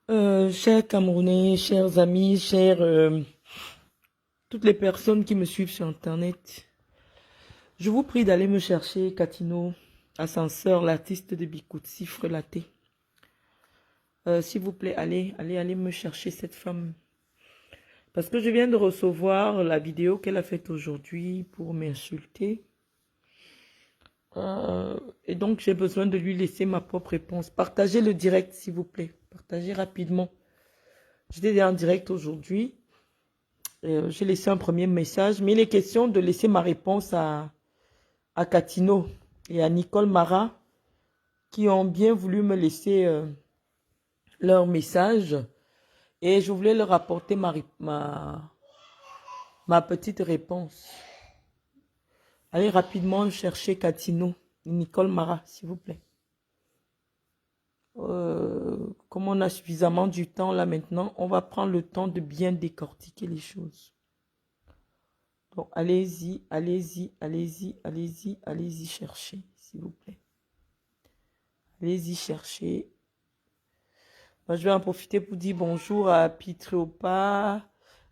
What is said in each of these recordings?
Chers Camerounais, chers amis, toutes les personnes qui me suivent sur Internet, je vous prie d'aller me chercher Katino, Ascenseur, l'artiste de Bikoutsi, Frelaté. S'il vous plaît, allez me chercher cette femme. Parce que je viens de recevoir la vidéo qu'elle a faite aujourd'hui pour m'insulter. Et donc, j'ai besoin de lui laisser ma propre réponse. Partagez le direct, s'il vous plaît. Partagez rapidement. J'étais en direct aujourd'hui. J'ai laissé un premier message, mais il est question de laisser ma réponse à Katino et à Nicole Mara qui ont bien voulu me laisser leur message et je voulais leur apporter ma petite réponse. Allez rapidement chercher Katino et Nicole Mara, s'il vous plaît. Comme on a suffisamment du temps là maintenant, on va prendre le temps de bien décortiquer les choses. Donc, allez-y, allez-y, allez-y, allez-y, allez-y chercher, s'il vous plaît. Allez-y chercher. Moi, je vais en profiter pour dire bonjour à Pitropa,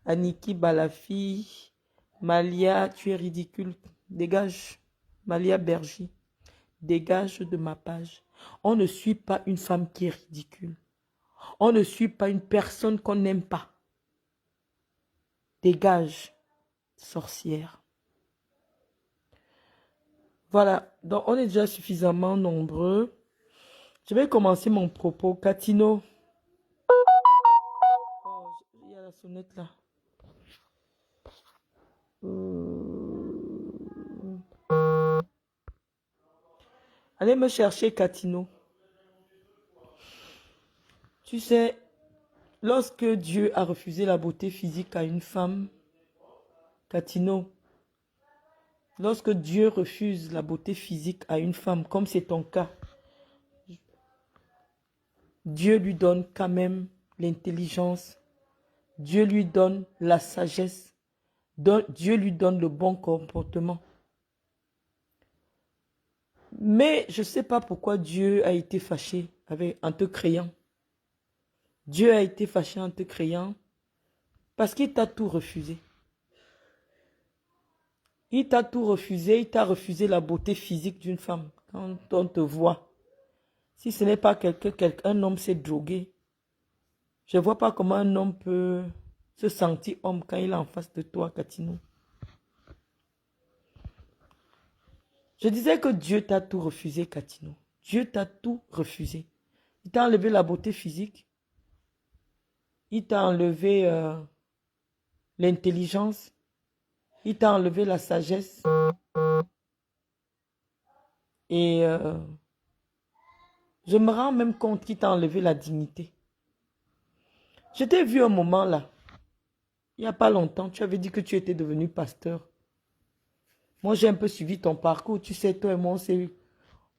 à Niki Balafi, Malia, tu es ridicule. Dégage. Malia Berger, dégage de ma page. On ne suit pas une femme qui est ridicule. On ne suit pas une personne qu'on n'aime pas. Dégage, sorcière. Voilà, donc on est déjà suffisamment nombreux. Je vais commencer mon propos. Katino. Oh, il y a la sonnette là. Allez me chercher Katino. Tu sais, lorsque Dieu a refusé la beauté physique à une femme, Katino, lorsque Dieu refuse la beauté physique à une femme, comme c'est ton cas, Dieu lui donne quand même l'intelligence, Dieu lui donne la sagesse, Dieu lui donne le bon comportement. Mais je ne sais pas pourquoi Dieu a été fâché en te créant. Dieu a été fâché en te créant parce qu'il t'a tout refusé. Il t'a tout refusé, il t'a refusé la beauté physique d'une femme. Quand on te voit, si ce n'est pas un homme s'est drogué, je ne vois pas comment un homme peut se sentir homme quand il est en face de toi, Katino. Je disais que Dieu t'a tout refusé, Katino. Dieu t'a tout refusé. Il t'a enlevé la beauté physique. Il t'a enlevé l'intelligence. Il t'a enlevé la sagesse. Et je me rends même compte qu'il t'a enlevé la dignité. Je t'ai vu un moment là. Il n'y a pas longtemps, tu avais dit que tu étais devenu pasteur. Moi, j'ai un peu suivi ton parcours. Tu sais, toi et moi,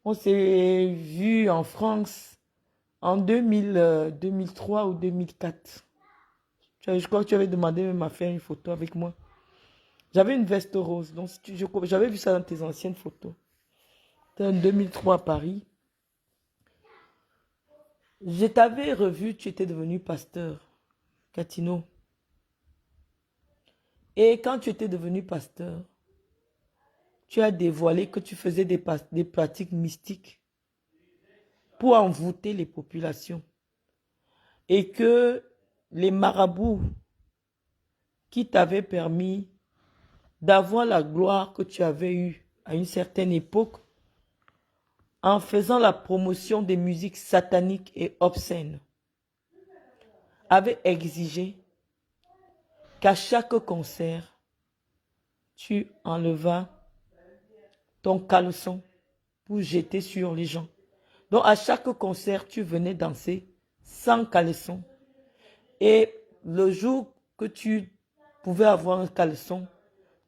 on s'est vu en France en 2003 ou 2004. Je crois que tu avais demandé même à faire une photo avec moi. J'avais une veste rose. Donc, j'avais vu ça dans tes anciennes photos. C'était en 2003 à Paris. Je t'avais revu, tu étais devenu pasteur, Katino. Et quand tu étais devenu pasteur, tu as dévoilé que tu faisais des pratiques mystiques pour envoûter les populations. Et que les marabouts qui t'avaient permis d'avoir la gloire que tu avais eue à une certaine époque, en faisant la promotion des musiques sataniques et obscènes, avaient exigé qu'à chaque concert, tu enlevas ton caleçon pour jeter sur les gens. Donc à chaque concert, tu venais danser sans caleçon. Et le jour que tu pouvais avoir un caleçon,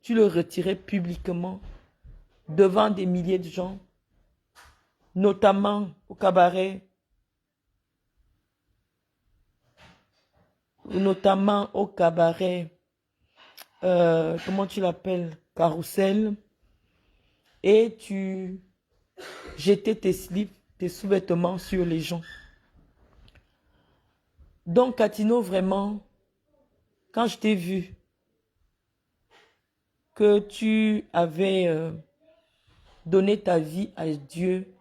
tu le retirais publiquement devant des milliers de gens, notamment au cabaret, comment tu l'appelles, Carrousel, et tu jetais tes slips, tes sous-vêtements sur les gens. Donc, Catino, vraiment, quand je t'ai vu que tu avais donné ta vie à Dieu,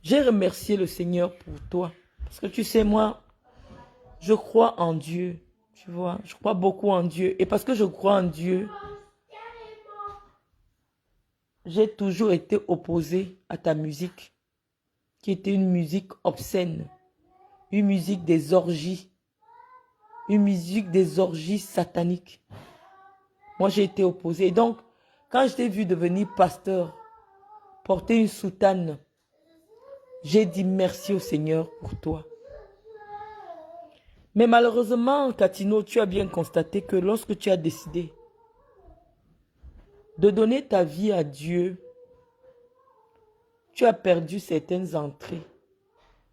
j'ai remercié le Seigneur pour toi. Parce que tu sais, moi, je crois en Dieu. Tu vois, je crois beaucoup en Dieu. Et parce que je crois en Dieu, j'ai toujours été opposé à ta musique, qui était une musique obscène, une musique des orgies, une musique des orgies sataniques. Moi, j'ai été opposé. Et donc, quand je t'ai vu devenir pasteur, porter une soutane, j'ai dit merci au Seigneur pour toi. Mais malheureusement, Catino, tu as bien constaté que lorsque tu as décidé de donner ta vie à Dieu, tu as perdu certaines entrées.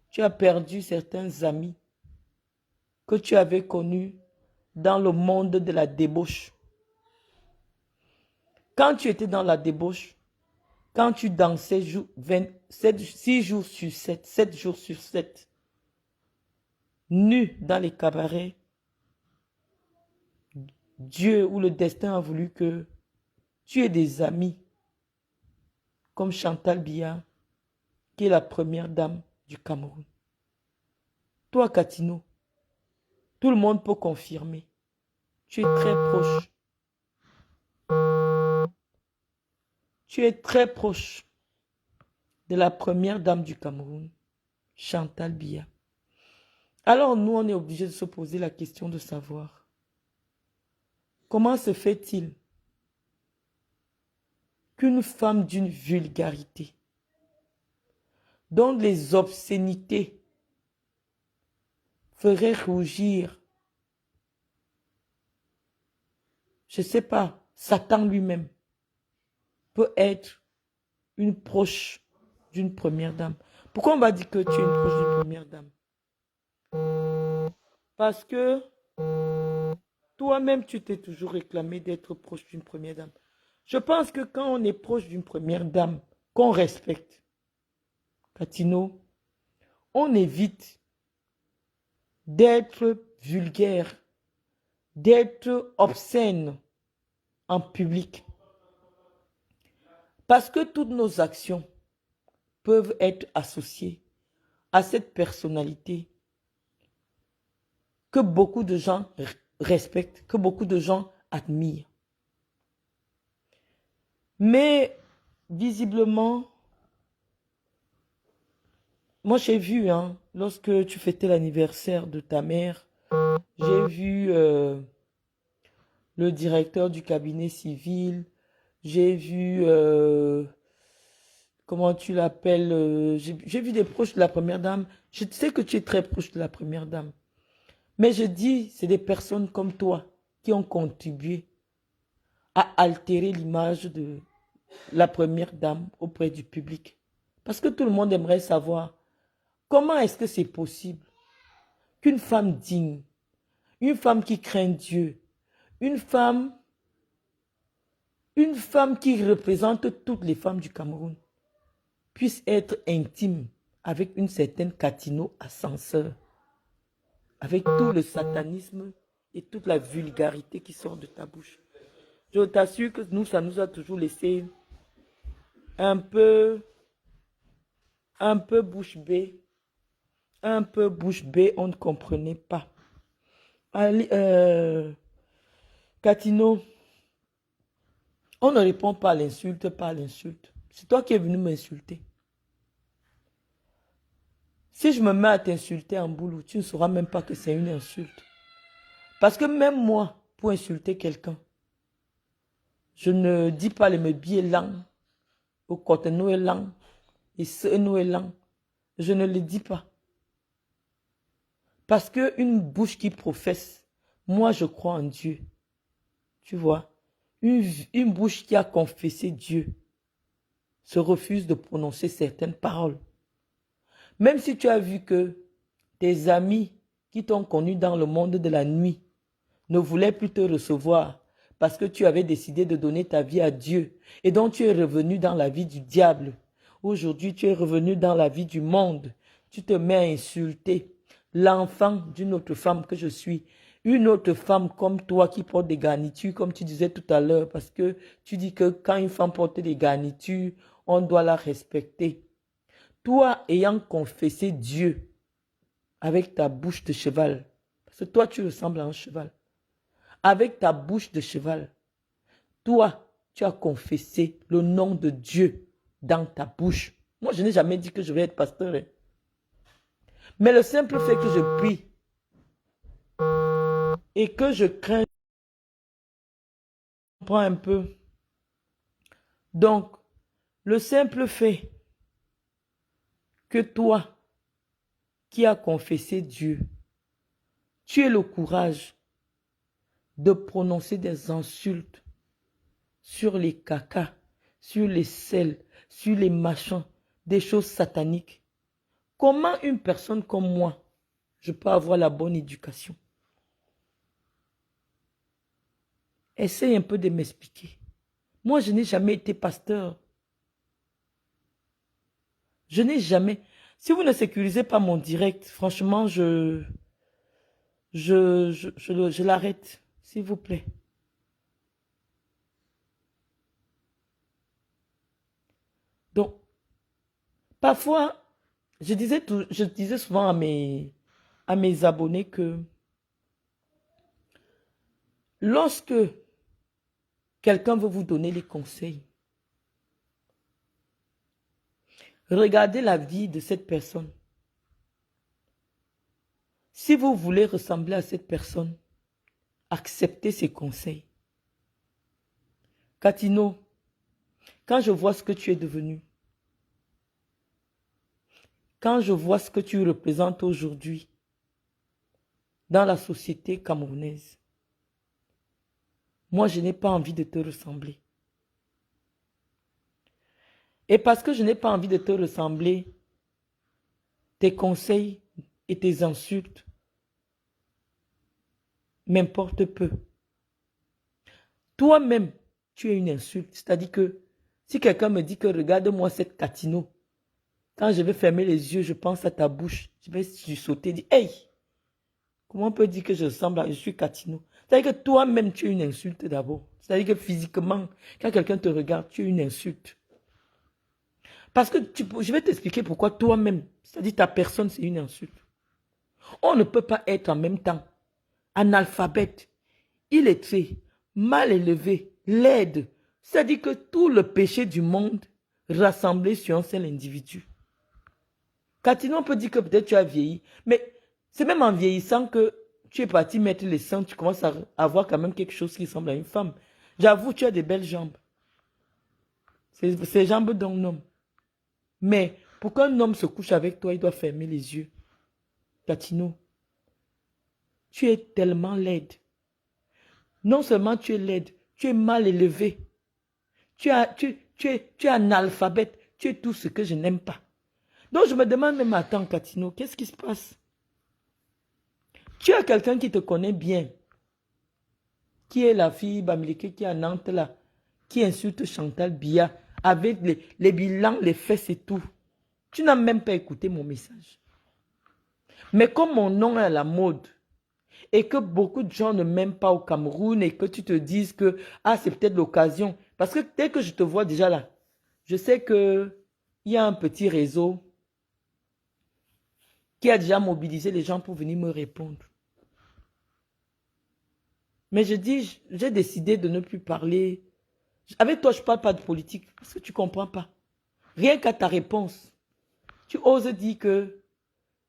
Tu as perdu certains amis que tu avais connus dans le monde de la débauche. Quand tu étais dans la débauche, quand tu dansais 6 jours sur 7, 7 jours sur 7, nu dans les cabarets, Dieu ou le destin a voulu que tu aies des amis comme Chantal Biya, qui est la première dame du Cameroun. Toi, Catino, tout le monde peut confirmer. Tu es très proche. Tu es très proche de la première dame du Cameroun, Chantal Biya. Alors nous, on est obligé de se poser la question de savoir comment se fait-il qu'une femme d'une vulgarité, dont les obscénités feraient rougir, je ne sais pas, Satan lui-même, peut être une proche d'une première dame. Pourquoi on va dire que tu es une proche d'une première dame? Parce que toi-même, tu t'es toujours réclamé d'être proche d'une première dame. Je pense que quand on est proche d'une première dame, qu'on respecte, Catino, on évite d'être vulgaire, d'être obscène en public. Parce que toutes nos actions peuvent être associées à cette personnalité que beaucoup de gens respectent, que beaucoup de gens admirent. Mais visiblement, moi j'ai vu, lorsque tu fêtais l'anniversaire de ta mère, j'ai vu le directeur du cabinet civil, j'ai vu, comment tu l'appelles, j'ai vu des proches de la première dame. Je sais que tu es très proche de la première dame. Mais je dis, c'est des personnes comme toi qui ont contribué à altérer l'image de la première dame auprès du public. Parce que tout le monde aimerait savoir comment est-ce que c'est possible qu'une femme digne, une femme qui craint Dieu, une femme qui représente toutes les femmes du Cameroun, puisse être intime avec une certaine Catino Ascenseur, avec tout le satanisme et toute la vulgarité qui sort de ta bouche. Je t'assure que nous, ça nous a toujours laissé un peu bouche bée. Un peu bouche bée, on ne comprenait pas. Allez, Catino, on ne répond pas à l'insulte par l'insulte. C'est toi qui es venu m'insulter. Si je me mets à t'insulter en boulot, tu ne sauras même pas que c'est une insulte. Parce que même moi, pour insulter quelqu'un, je ne dis pas les me biais lang, au côté nous est lang, et ce nous est lang. Je ne le dis pas. Parce qu'une bouche qui professe, moi je crois en Dieu. Tu vois, une bouche qui a confessé Dieu se refuse de prononcer certaines paroles. Même si tu as vu que tes amis qui t'ont connu dans le monde de la nuit ne voulaient plus te recevoir parce que tu avais décidé de donner ta vie à Dieu et donc tu es revenu dans la vie du diable. Aujourd'hui, tu es revenu dans la vie du monde. Tu te mets à insulter. l'enfant d'une autre femme que je suis. Une autre femme comme toi qui porte des garnitures, comme tu disais tout à l'heure, parce que tu dis que quand une femme porte des garnitures, on doit la respecter. Toi ayant confessé Dieu avec ta bouche de cheval, parce que toi tu ressembles à un cheval, avec ta bouche de cheval, toi tu as confessé le nom de Dieu dans ta bouche. Moi je n'ai jamais dit que je vais être pasteur. Hein. Mais le simple fait que je prie et que je crains, je comprends un peu. Donc, le simple fait que toi qui as confessé Dieu, tu aies le courage de prononcer des insultes sur les cacas, sur les sels, sur les machins, des choses sataniques. Comment une personne comme moi, je peux avoir la bonne éducation? Essaye un peu de m'expliquer. Moi, je n'ai jamais été pasteur. Je n'ai jamais... Si vous ne sécurisez pas mon direct, franchement, je l'arrête, s'il vous plaît. Donc, parfois, je disais souvent à mes abonnés que lorsque quelqu'un veut vous donner les conseils, regardez la vie de cette personne. Si vous voulez ressembler à cette personne, acceptez ses conseils. Katino, quand je vois ce que tu es devenu, quand je vois ce que tu représentes aujourd'hui dans la société camerounaise, moi, je n'ai pas envie de te ressembler. Et parce que je n'ai pas envie de te ressembler, tes conseils et tes insultes m'importent peu. Toi-même, tu es une insulte. C'est-à-dire que si quelqu'un me dit que regarde-moi cette Katino, quand je vais fermer les yeux, je pense à ta bouche. Je vais sauter, dire, hey, comment on peut dire que je ressemble à, je suis Katino? C'est-à-dire que toi-même, tu es une insulte d'abord. C'est-à-dire que physiquement, quand quelqu'un te regarde, tu es une insulte. Parce que je vais t'expliquer pourquoi toi-même, c'est-à-dire ta personne, c'est une insulte. On ne peut pas être en même temps analphabète, illettré, mal élevé, laide. C'est-à-dire que tout le péché du monde rassemblé sur un seul individu. Katino, on peut dire que peut-être tu as vieilli, mais c'est même en vieillissant que tu es parti mettre les seins, tu commences à avoir quand même quelque chose qui ressemble à une femme. J'avoue, tu as des belles jambes. C'est jambes d'un homme. Mais pour qu'un homme se couche avec toi, il doit fermer les yeux. Katino, tu es tellement laide. Non seulement tu es laide, tu es mal élevé. Tu es analphabète. Tu es tout ce que je n'aime pas. Donc je me demande même, attends Katino, qu'est-ce qui se passe? Tu as quelqu'un qui te connaît bien, qui est la fille Bamileke qui est à Nantes là, qui insulte Chantal Biya avec les bilans, les fesses et tout. Tu n'as même pas écouté mon message. Mais comme mon nom est à la mode et que beaucoup de gens ne m'aiment pas au Cameroun et que tu te dises que ah, c'est peut-être l'occasion. Parce que dès que je te vois déjà là, je sais qu'il y a un petit réseau qui a déjà mobilisé les gens pour venir me répondre. Mais je dis, j'ai décidé de ne plus parler. Avec toi, je ne parle pas de politique parce que tu ne comprends pas. Rien qu'à ta réponse, tu oses dire que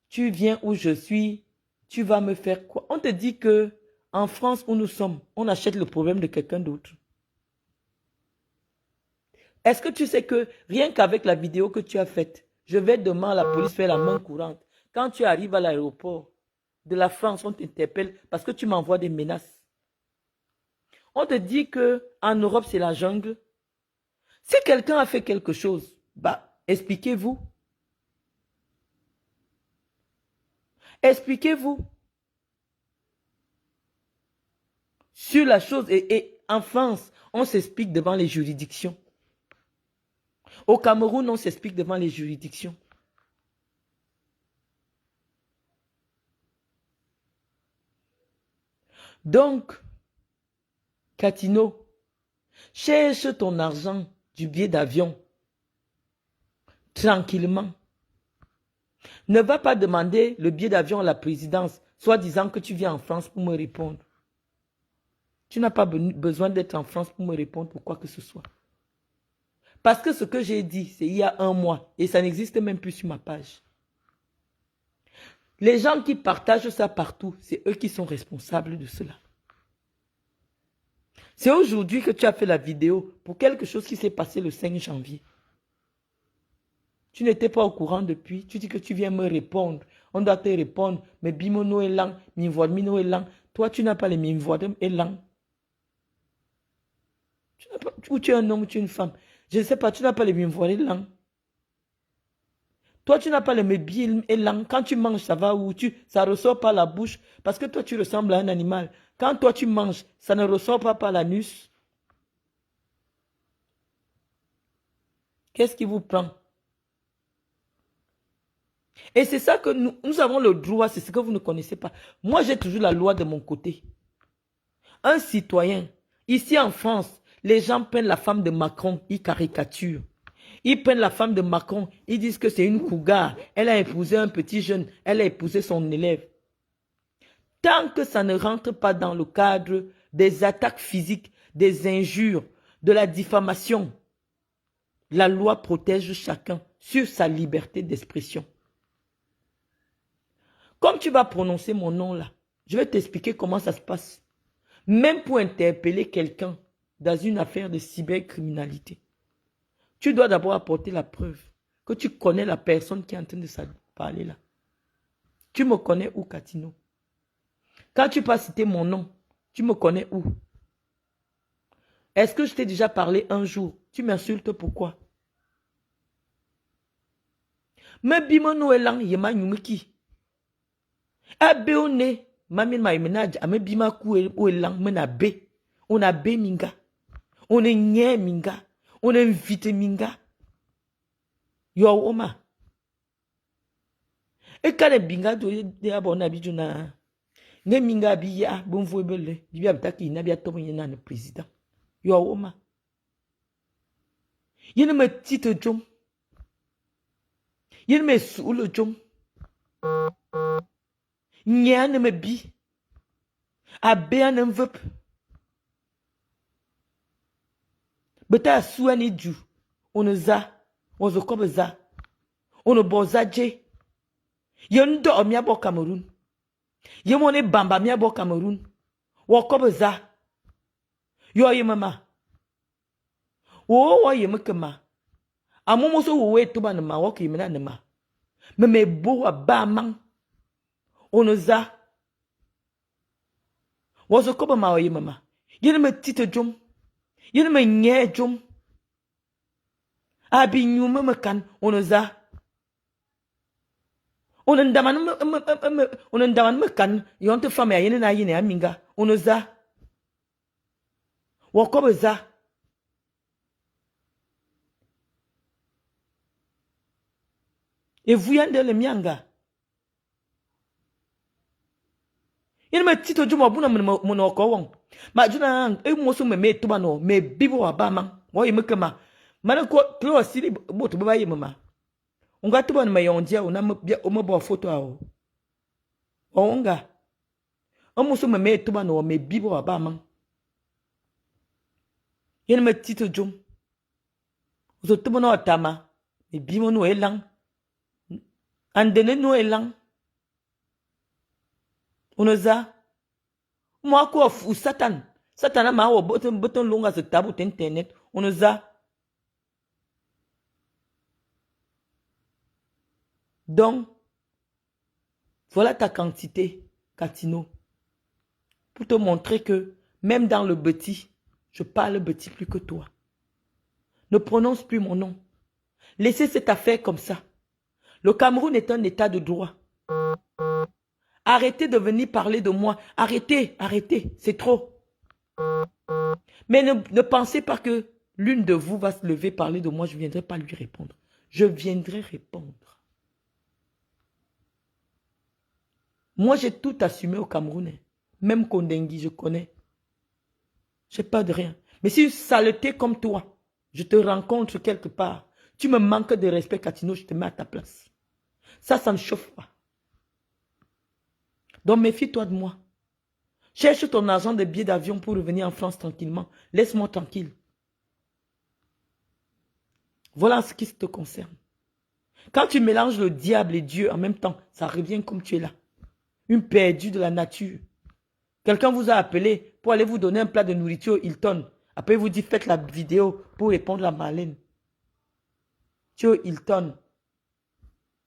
tu viens où je suis, tu vas me faire quoi? On te dit que en France où nous sommes, on achète le problème de quelqu'un d'autre. Est-ce que tu sais que rien qu'avec la vidéo que tu as faite, je vais demain à la police faire la main courante. Quand tu arrives à l'aéroport de la France, on t'interpelle parce que tu m'envoies des menaces. On te dit que en Europe, c'est la jungle. Si quelqu'un a fait quelque chose, bah, expliquez-vous. Expliquez-vous sur la chose. Et en France, on s'explique devant les juridictions. Au Cameroun, on s'explique devant les juridictions. Donc, Katino, cherche ton argent du billet d'avion tranquillement. Ne va pas demander le billet d'avion à la présidence, soit disant que tu viens en France pour me répondre. Tu n'as pas besoin d'être en France pour me répondre pour quoi que ce soit. Parce que ce que j'ai dit, c'est il y a un mois et ça n'existe même plus sur ma page. Les gens qui partagent ça partout, c'est eux qui sont responsables de cela. C'est aujourd'hui que tu as fait la vidéo pour quelque chose qui s'est passé le 5 janvier. Tu n'étais pas au courant depuis. Tu dis que tu viens me répondre. On doit te répondre. Mais bimono est lent. Mino est lent. Toi, tu n'as pas les mimvoidem est lent. Ou tu es un homme ou tu es une femme. Je ne sais pas, tu n'as pas les mimvoidem lent. Toi, tu n'as pas les mébiles et lent. Quand tu manges, ça va où ça ne ressort pas la bouche. Parce que toi, tu ressembles à un animal. Quand toi, tu manges, ça ne ressort pas par l'anus. Qu'est-ce qui vous prend? Et c'est ça que nous avons le droit, c'est ce que vous ne connaissez pas. Moi, j'ai toujours la loi de mon côté. Un citoyen, ici en France, les gens prennent la femme de Macron, ils caricaturent. Ils prennent la femme de Macron, ils disent que c'est une cougar. Elle a épousé un petit jeune, elle a épousé son élève. Tant que ça ne rentre pas dans le cadre des attaques physiques, des injures, de la diffamation, la loi protège chacun sur sa liberté d'expression. Comme tu vas prononcer mon nom là, je vais t'expliquer comment ça se passe. Même pour interpeller quelqu'un dans une affaire de cybercriminalité, tu dois d'abord apporter la preuve que tu connais la personne qui est en train de parler là. Tu me connais où, Katino? Quand tu peux citer mon nom, tu me connais où? Est-ce que je t'ai déjà parlé un jour? Tu m'insultes pourquoi? Mais bimono elang yema nyumiki. Abeone, mami maimenage, ame bima ku elang mena be. On a be minga. On est nye minga. On est invité minga. Yo oma. Et quand les binga de abona bijuna. Ne minga biya bon voebele. Biya bitaki na biya tomo yena le président. Yo oma. Yene me tite jom. Yene me sou le jom. Nyane me bi. Abe an envelope. Beta souani du. On za. On zo kobe za. On boza je. Yon do omia bo Cameroun. Yemone bamba mia bo Cameroun. Wo kobe za. Yo ye mama. Wo ye mekema. Amomo so wo etuba na ma wo ke mina na ma. Me bo wa ba man. On za. Wo zo kobe ma wo ye mama. Yene me tite jom. Yene me nye jom. Abi nyume me kan on za. On ndaman me kan yonte fame yene na yene aminga. On za. Wo kobe za. Et vous yande le mianga. Yene me tite jom abuna mono ko won. Ma juna e moso me tuba no me bibo wa ba man. Wo ye me kema. Mana ko tlo sili boto ba ye mama. Unga tuba na yondia una me bo photo awo. Onga. Omuso me tuba no me bibo wa ba man. Yene me tite jom. Zo tuba no tama. Me bimo no elang. Andene no elang. Onoza. Moi quoi fou Satan. Satan a ma wo button longa se tabu internet. Onoza. Donc, voilà ta quantité, Katino. Pour te montrer que, même dans le petit, je parle petit plus que toi. Ne prononce plus mon nom. Laissez cette affaire comme ça. Le Cameroun est un état de droit. Arrêtez de venir parler de moi. Arrêtez, arrêtez, c'est trop. Mais ne pensez pas que l'une de vous va se lever parler de moi. Je ne viendrai pas lui répondre. Je viendrai répondre. Moi, j'ai tout assumé au Cameroun. Même Kondengui, je connais. Je n'ai pas de rien. Mais si une saleté comme toi, je te rencontre quelque part, tu me manques de respect, Katino, je te mets à ta place. Ça ne chauffe pas. Donc méfie-toi de moi. Cherche ton argent de billets d'avion pour revenir en France tranquillement. Laisse-moi tranquille. Voilà ce qui te concerne. Quand tu mélanges le diable et Dieu en même temps, ça revient comme tu es là. Une perdue de la nature. Quelqu'un vous a appelé pour aller vous donner un plat de nourriture Hilton. Après, vous dit faites la vidéo pour répondre à Marlène. Tu es Hilton.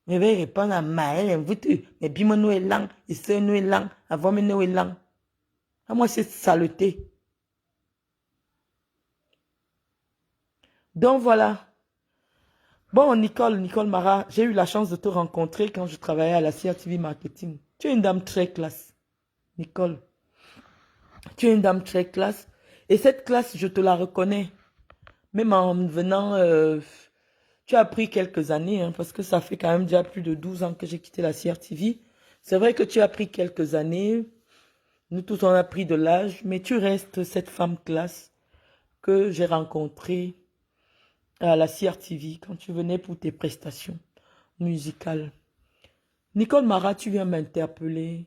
Mais vais répondre à Marlène. Mais bim nous est lang. Et c'est nous est lang. Avant nous est lang. Moi, c'est saleté. Donc voilà. Bon, Nicole Mara, j'ai eu la chance de te rencontrer quand je travaillais à la CRTV Marketing. Tu es une dame très classe, Nicole. Tu es une dame très classe. Et cette classe, je te la reconnais. Même en venant, tu as pris quelques années, hein, parce que ça fait quand même déjà plus de 12 ans que j'ai quitté la CRTV. C'est vrai que tu as pris quelques années. Nous tous, on a pris de l'âge. Mais tu restes cette femme classe que j'ai rencontrée à la CRTV quand tu venais pour tes prestations musicales. Nicole Mara, tu viens m'interpeller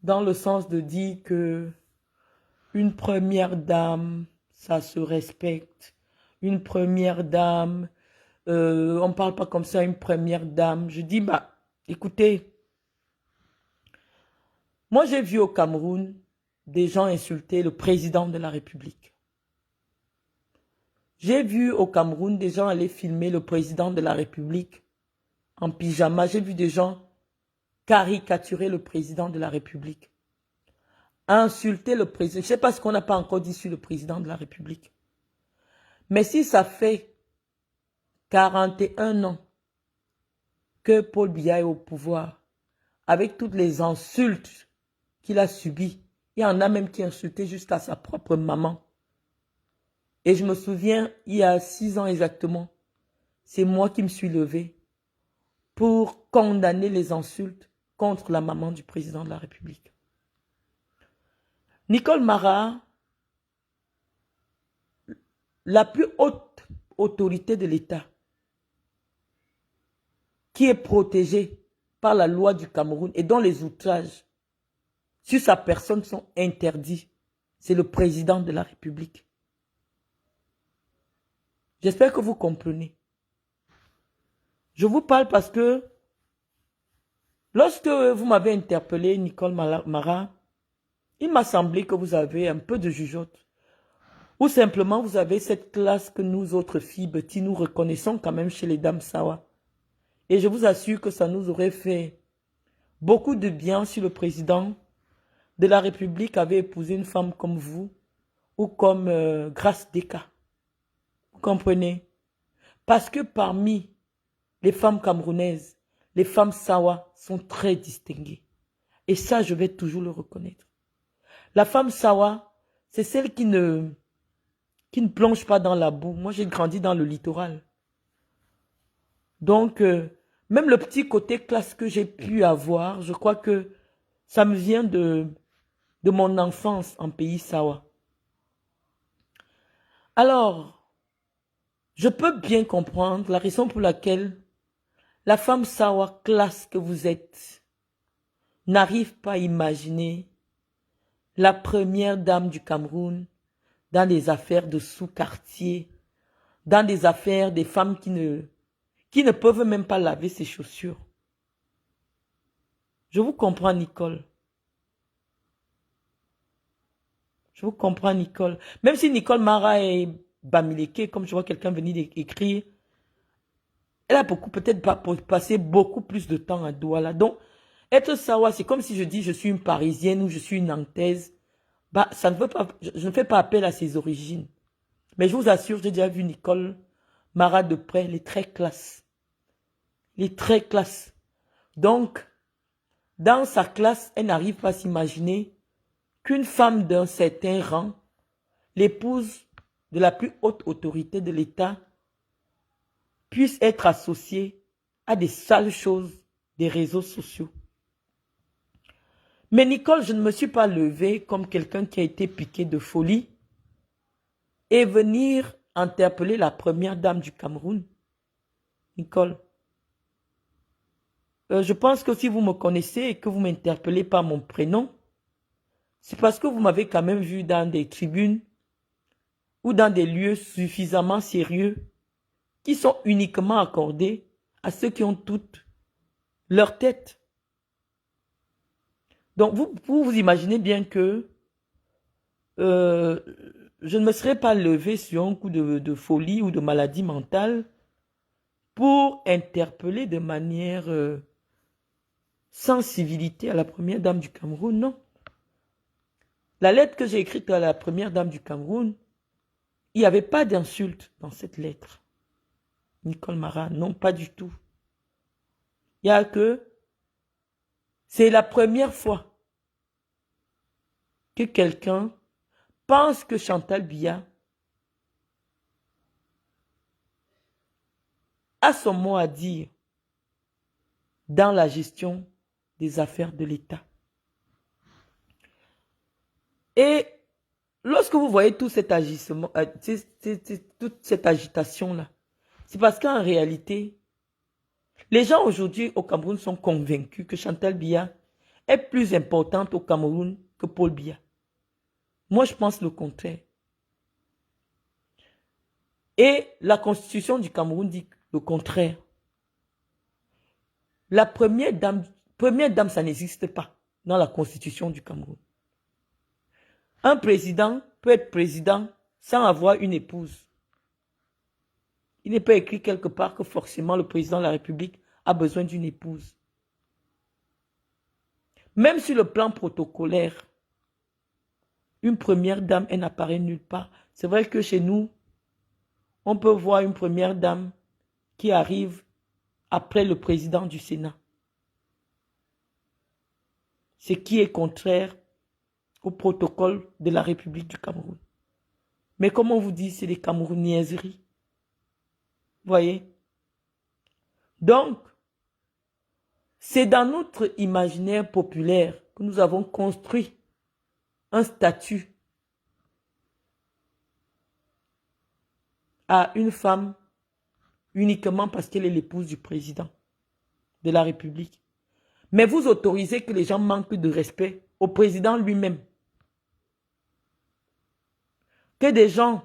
dans le sens de dire que une première dame, ça se respecte. Une première dame, on ne parle pas comme ça, une première dame. Je dis, bah, écoutez, moi j'ai vu au Cameroun des gens insulter le président de la République. J'ai vu au Cameroun des gens aller filmer le président de la République en pyjama. J'ai vu des gens caricaturer le président de la République. Insulter le président. Je ne sais pas ce qu'on n'a pas encore dit sur le président de la République. Mais si ça fait 41 ans que Paul Biya est au pouvoir, avec toutes les insultes qu'il a subies, il y en a même qui insultaient jusqu'à sa propre maman. Et je me souviens, il y a 6 ans exactement, c'est moi qui me suis levée pour condamner les insultes contre la maman du président de la République. Nicole Mara, la plus haute autorité de l'État, qui est protégée par la loi du Cameroun et dont les outrages sur sa personne sont interdits, c'est le président de la République. J'espère que vous comprenez. Je vous parle parce que lorsque vous m'avez interpellé, Nicole Mara, il m'a semblé que vous avez un peu de jugeote. Ou simplement vous avez cette classe que nous autres filles, Betty, nous reconnaissons quand même chez les dames Sawa. Et je vous assure que ça nous aurait fait beaucoup de bien si le président de la République avait épousé une femme comme vous ou comme Grace Deka. Vous comprenez? Parce que parmi les femmes camerounaises, les femmes Sawa sont très distinguées. Et ça, je vais toujours le reconnaître. La femme Sawa, c'est celle qui ne plonge pas dans la boue. Moi, j'ai grandi dans le littoral. Donc, même le petit côté classe que j'ai pu avoir, je crois que ça me vient de mon enfance en pays Sawa. Alors, je peux bien comprendre la raison pour laquelle la femme Sawa classe que vous êtes n'arrive pas à imaginer la première dame du Cameroun dans des affaires de sous-quartier, dans des affaires des femmes qui ne peuvent même pas laver ses chaussures. Je vous comprends, Nicole. Je vous comprends, Nicole. Même si Nicole Mara est Bamileke, comme je vois quelqu'un venir d'écrire, elle a peut-être passé beaucoup plus de temps à Douala. Donc, être Sawa, c'est comme si je dis je suis une Parisienne ou je suis une Nantaise. Bah, ça ne veut pas, je ne fais pas appel à ses origines. Mais je vous assure, j'ai déjà vu Nicole Mara de près, elle est très classe. Elle est très classe. Donc, dans sa classe, elle n'arrive pas à s'imaginer qu'une femme d'un certain rang, l'épouse de la plus haute autorité de l'État, puisse être associée à des sales choses des réseaux sociaux. Mais Nicole, je ne me suis pas levée comme quelqu'un qui a été piqué de folie et venir interpeller la première dame du Cameroun. Nicole, je pense que si vous me connaissez et que vous m'interpellez par mon prénom, c'est parce que vous m'avez quand même vu dans des tribunes ou dans des lieux suffisamment sérieux qui sont uniquement accordés à ceux qui ont toute leur tête. Donc vous imaginez bien que je ne me serais pas levé sur un coup de folie ou de maladie mentale pour interpeller de manière sans civilité à la première dame du Cameroun, non. La lettre que j'ai écrite à la première dame du Cameroun, il n'y avait pas d'insulte dans cette lettre. Nicole Mara, non, pas du tout. Il y a que c'est la première fois que quelqu'un pense que Chantal Biya a son mot à dire dans la gestion des affaires de l'État. Et lorsque vous voyez tout cet agissement, toute cette agitation-là, c'est parce qu'en réalité, les gens aujourd'hui au Cameroun sont convaincus que Chantal Biya est plus importante au Cameroun que Paul Biya. Moi, je pense le contraire. Et la constitution du Cameroun dit le contraire. La première dame, ça n'existe pas dans la constitution du Cameroun. Un président peut être président sans avoir une épouse. Il n'est pas écrit quelque part que forcément le président de la République a besoin d'une épouse. Même sur le plan protocolaire, une première dame, elle n'apparaît nulle part. C'est vrai que chez nous, on peut voir une première dame qui arrive après le président du Sénat. Ce qui est contraire au protocole de la République du Cameroun. Mais comme on vous dit, c'est des camerounaiseries. Voyez? Donc, c'est dans notre imaginaire populaire que nous avons construit un statut à une femme uniquement parce qu'elle est l'épouse du président de la République. Mais vous autorisez que les gens manquent de respect au président lui-même. Que des gens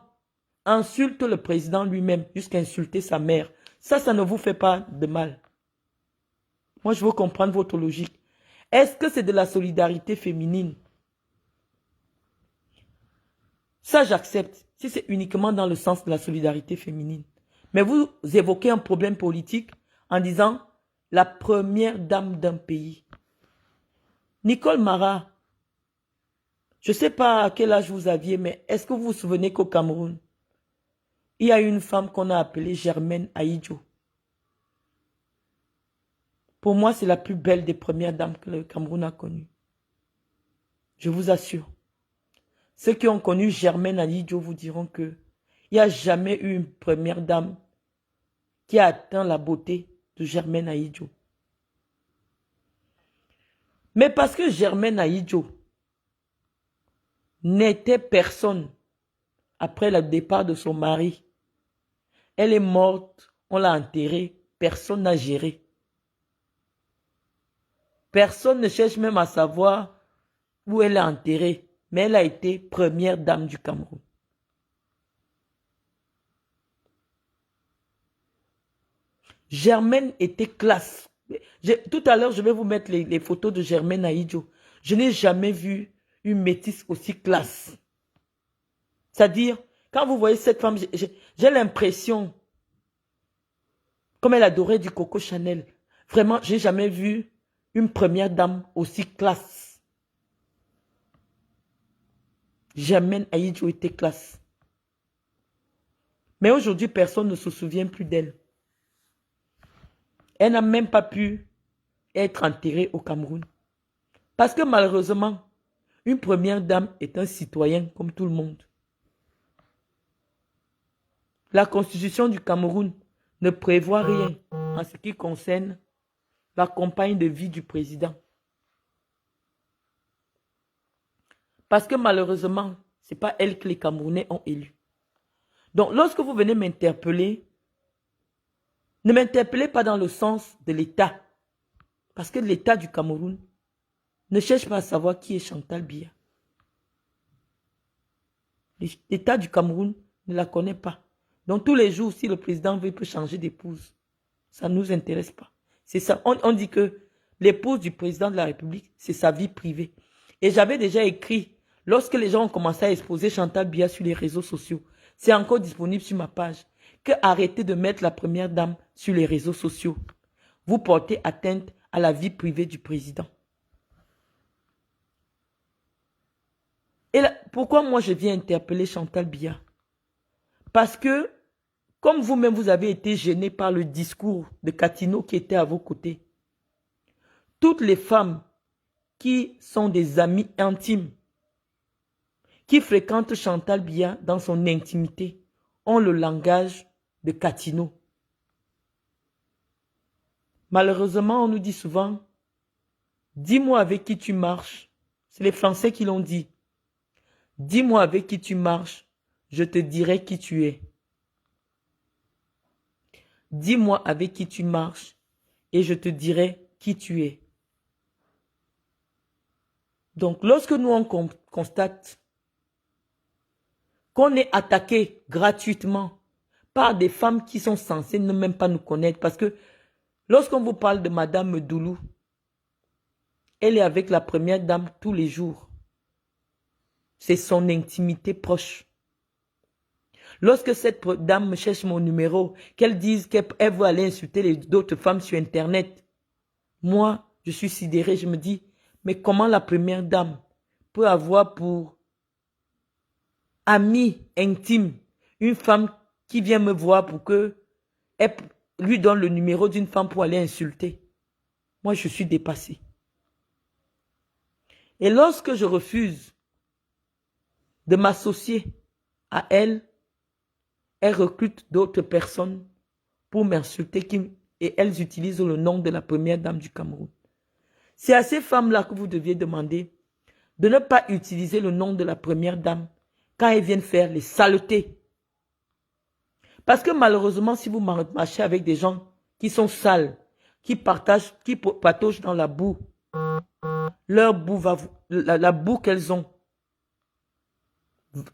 insultent le président lui-même jusqu'à insulter sa mère. Ça ne vous fait pas de mal. Moi, je veux comprendre votre logique. Est-ce que c'est de la solidarité féminine? Ça, j'accepte. Si c'est uniquement dans le sens de la solidarité féminine. Mais vous évoquez un problème politique en disant la première dame d'un pays. Nicole Mara, je ne sais pas à quel âge vous aviez, mais est-ce que vous vous souvenez qu'au Cameroun, il y a une femme qu'on a appelée Germaine Aïdjo. Pour moi, c'est la plus belle des premières dames que le Cameroun a connues. Je vous assure. Ceux qui ont connu Germaine Aïdjo vous diront que il n'y a jamais eu une première dame qui a atteint la beauté de Germaine Aïdjo. Mais parce que Germaine Aïdjo n'était personne après le départ de son mari, elle est morte, on l'a enterrée, personne n'a géré. Personne ne cherche même à savoir où elle est enterrée, mais elle a été première dame du Cameroun. Germaine était classe. Tout à l'heure, je vais vous mettre les photos de Germaine Aïdjo. Je n'ai jamais vu une métisse aussi classe. C'est-à-dire, quand vous voyez cette femme, j'ai l'impression, comme elle adorait du Coco Chanel, vraiment, je n'ai jamais vu une première dame aussi classe. Germaine Aïdjo était classe. Mais aujourd'hui, personne ne se souvient plus d'elle. Elle n'a même pas pu être enterrée au Cameroun. Parce que malheureusement, une première dame est un citoyen comme tout le monde. La constitution du Cameroun ne prévoit rien en ce qui concerne la compagne de vie du président. Parce que malheureusement, ce n'est pas elle que les Camerounais ont élue. Donc, lorsque vous venez m'interpeller, ne m'interpellez pas dans le sens de l'État. Parce que l'État du Cameroun ne cherche pas à savoir qui est Chantal Biya. L'État du Cameroun ne la connaît pas. Donc, tous les jours, si le président veut, il peut changer d'épouse. Ça ne nous intéresse pas. C'est ça. On dit que l'épouse du président de la République, c'est sa vie privée. Et j'avais déjà écrit, lorsque les gens ont commencé à exposer Chantal Biya sur les réseaux sociaux, c'est encore disponible sur ma page, que arrêtez de mettre la première dame sur les réseaux sociaux. Vous portez atteinte à la vie privée du président. Et là, pourquoi moi je viens interpeller Chantal Biya? Parce que, comme vous-même vous avez été gêné par le discours de Katino qui était à vos côtés, toutes les femmes qui sont des amies intimes, qui fréquentent Chantal Biya dans son intimité, ont le langage de Katino. Malheureusement, on nous dit souvent, dis-moi avec qui tu marches. C'est les Français qui l'ont dit. Dis-moi avec qui tu marches, je te dirai qui tu es. Dis-moi avec qui tu marches et je te dirai qui tu es. Donc, lorsque nous on constate qu'on est attaqué gratuitement par des femmes qui sont censées ne même pas nous connaître, parce que lorsqu'on vous parle de Madame Doulou, elle est avec la première dame tous les jours. C'est son intimité proche. Lorsque cette dame me cherche mon numéro, qu'elle dise qu'elle veut aller insulter d'autres femmes sur Internet, moi, je suis sidéré, je me dis, mais comment la première dame peut avoir pour amie intime une femme qui vient me voir pour que elle lui donne le numéro d'une femme pour aller insulter? Moi, je suis dépassé. Et lorsque je refuse de m'associer à elle, elle recrute d'autres personnes pour m'insulter et elles utilisent le nom de la première dame du Cameroun. C'est à ces femmes-là que vous deviez demander de ne pas utiliser le nom de la première dame quand elles viennent faire les saletés. Parce que malheureusement, si vous marchez avec des gens qui sont sales, qui patauchent dans la boue, leur boue la boue qu'elles ont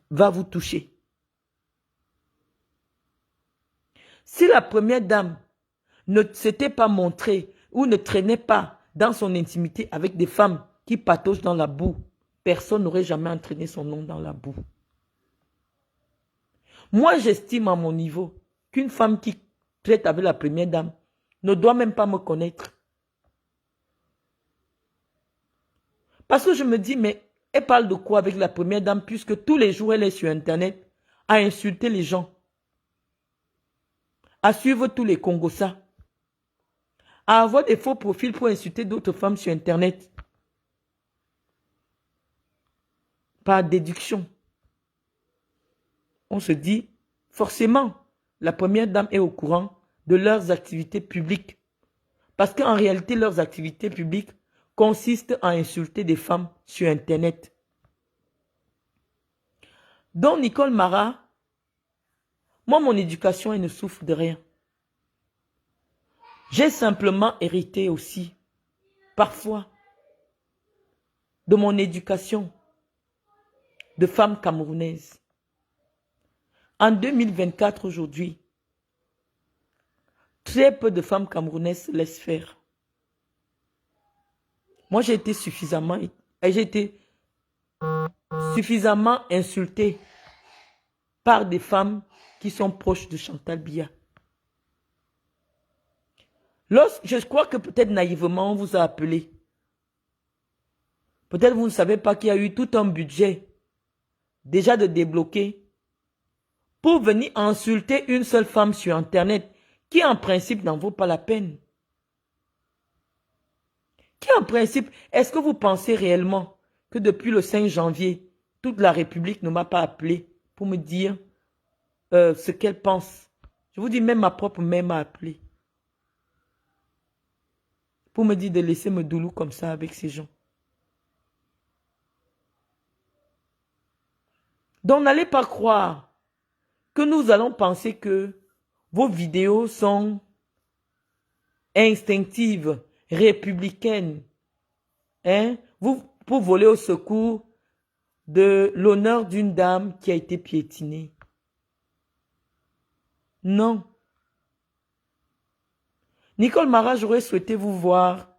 va vous toucher. Si la première dame ne s'était pas montrée ou ne traînait pas dans son intimité avec des femmes qui patauchent dans la boue, personne n'aurait jamais entraîné son nom dans la boue. Moi, j'estime à mon niveau qu'une femme qui traite avec la première dame ne doit même pas me connaître. Parce que je me dis, mais elle parle de quoi avec la première dame puisque tous les jours elle est sur Internet à insulter les gens, à suivre tous les Congossas, à avoir des faux profils pour insulter d'autres femmes sur Internet. Par déduction, on se dit, forcément, la première dame est au courant de leurs activités publiques. Parce qu'en réalité, leurs activités publiques consistent à insulter des femmes sur Internet. Donc, Nicole Mara, moi, mon éducation, elle ne souffre de rien. J'ai simplement hérité aussi, parfois, de mon éducation de femme camerounaise. En 2024, aujourd'hui, très peu de femmes camerounaises se laissent faire. Moi, j'ai été suffisamment insultée par des femmes qui sont proches de Chantal Biya. Je crois que peut-être naïvement, on vous a appelé. Peut-être vous ne savez pas qu'il y a eu tout un budget déjà de débloquer pour venir insulter une seule femme sur Internet qui en principe n'en vaut pas la peine. Qui en principe, est-ce que vous pensez réellement que depuis le 5 janvier, toute la République ne m'a pas appelé pour me dire ce qu'elle pense? Je vous dis, même ma propre mère m'a appelé pour me dire de laisser me doulou comme ça avec ces gens. Donc n'allez pas croire que nous allons penser que vos vidéos sont instinctives, républicaines. Hein? Vous, pour voler au secours de l'honneur d'une dame qui a été piétinée. Non. Nicole Mara, j'aurais souhaité vous voir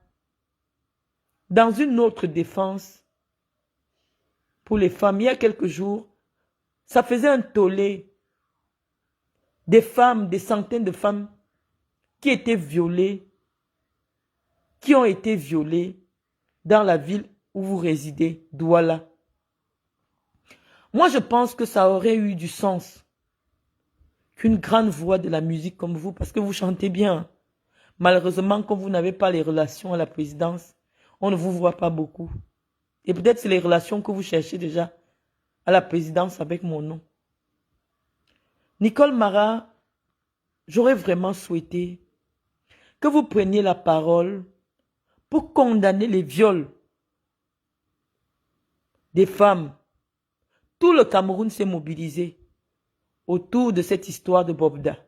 dans une autre défense pour les femmes. Il y a quelques jours, ça faisait un tollé. Des femmes, des centaines de femmes qui étaient violées, qui ont été violées dans la ville où vous résidez, Douala. Moi, je pense que ça aurait eu du sens qu'une grande voix de la musique comme vous, parce que vous chantez bien. Malheureusement, comme vous n'avez pas les relations à la présidence, on ne vous voit pas beaucoup. Et peut-être c'est les relations que vous cherchez déjà à la présidence avec mon nom. Nicole Mara, j'aurais vraiment souhaité que vous preniez la parole pour condamner les viols des femmes. Tout le Cameroun s'est mobilisé autour de cette histoire de Bobda.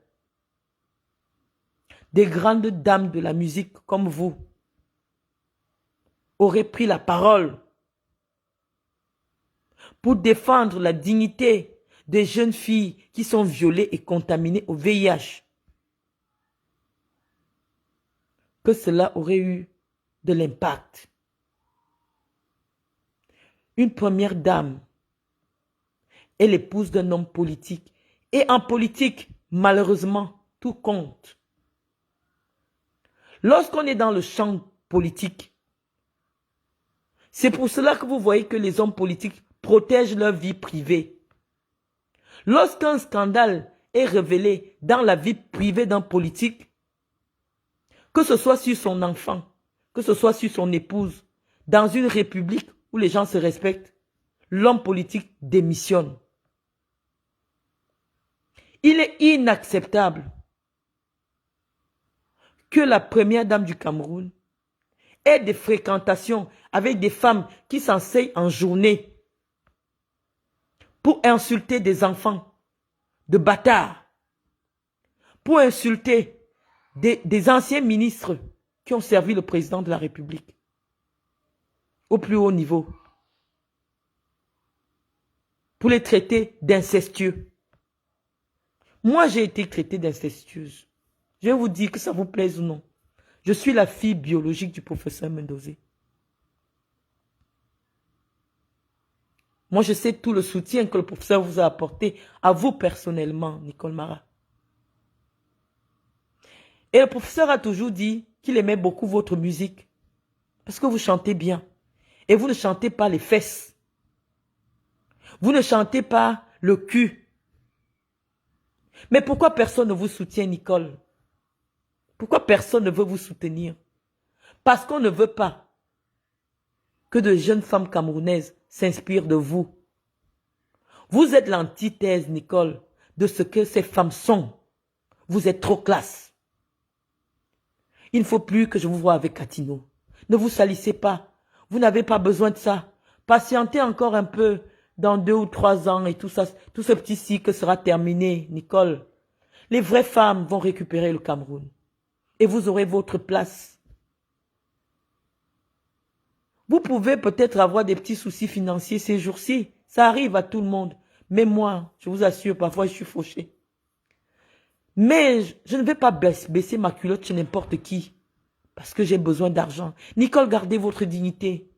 Des grandes dames de la musique comme vous auraient pris la parole pour défendre la dignité des jeunes filles qui sont violées et contaminées au VIH. Que cela aurait eu de l'impact. Une première dame est l'épouse d'un homme politique. Et en politique, malheureusement, tout compte. Lorsqu'on est dans le champ politique, c'est pour cela que vous voyez que les hommes politiques protègent leur vie privée. Lorsqu'un scandale est révélé dans la vie privée d'un politique, que ce soit sur son enfant, que ce soit sur son épouse, dans une république où les gens se respectent, l'homme politique démissionne. Il est inacceptable que la première dame du Cameroun ait des fréquentations avec des femmes qui s'enseignent en journée pour insulter des enfants de bâtards, pour insulter des anciens ministres qui ont servi le président de la République au plus haut niveau, pour les traiter d'incestueux. Moi, j'ai été traitée d'incestueuse. Je vais vous dire que ça vous plaise ou non. Je suis la fille biologique du professeur Mendozé. Moi, je sais tout le soutien que le professeur vous a apporté, à vous personnellement, Nicole Mara. Et le professeur a toujours dit qu'il aimait beaucoup votre musique. Parce que vous chantez bien. Et vous ne chantez pas les fesses. Vous ne chantez pas le cul. Mais pourquoi personne ne vous soutient, Nicole? Pourquoi personne ne veut vous soutenir? Parce qu'on ne veut pas que de jeunes femmes camerounaises s'inspirent de vous. Vous êtes l'antithèse, Nicole, de ce que ces femmes sont. Vous êtes trop classe. Il ne faut plus que je vous voie avec Catino. Ne vous salissez pas. Vous n'avez pas besoin de ça. Patientez encore un peu. Dans 2 ou 3 ans et tout ça, tout ce petit cycle sera terminé, Nicole. Les vraies femmes vont récupérer le Cameroun. Et vous aurez votre place. Vous pouvez peut-être avoir des petits soucis financiers ces jours-ci. Ça arrive à tout le monde. Mais moi, je vous assure, parfois je suis fauché. Mais je ne vais pas baisser ma culotte chez n'importe qui. Parce que j'ai besoin d'argent. Nicole, gardez votre dignité.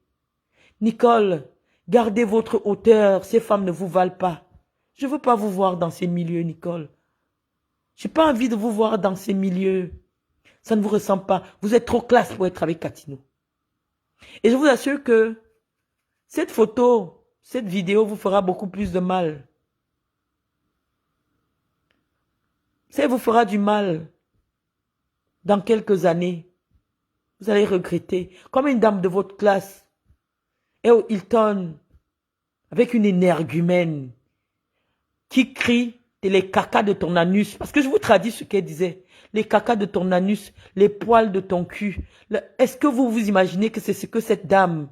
Nicole, gardez votre hauteur, ces femmes ne vous valent pas. Je ne veux pas vous voir dans ces milieux, Nicole. Je n'ai pas envie de vous voir dans ces milieux. Ça ne vous ressemble pas. Vous êtes trop classe pour être avec Catino. Et je vous assure que cette photo, cette vidéo vous fera beaucoup plus de mal. Ça vous fera du mal dans quelques années. Vous allez regretter. Comme une dame de votre classe. Et au Hilton, avec une énergumène qui crie les cacas de ton anus. Parce que je vous traduis ce qu'elle disait. Les cacas de ton anus, les poils de ton cul. Est-ce que vous vous imaginez que c'est ce que cette dame,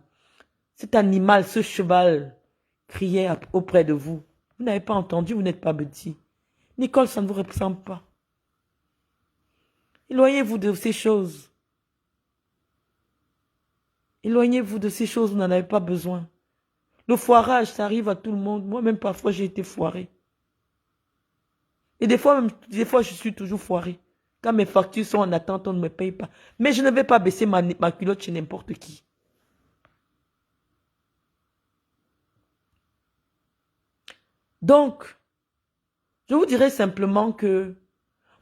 cet animal, ce cheval criait auprès de vous? Vous n'avez pas entendu, vous n'êtes pas petit. Nicole, ça ne vous ressemble pas. Éloignez-vous de ces choses. Éloignez-vous de ces choses, vous n'en avez pas besoin. Le foirage, ça arrive à tout le monde. Moi-même, parfois, j'ai été foiré. Et des fois, je suis toujours foiré. Quand mes factures sont en attente, on ne me paye pas. Mais je ne vais pas baisser ma culotte chez n'importe qui. Donc, je vous dirais simplement que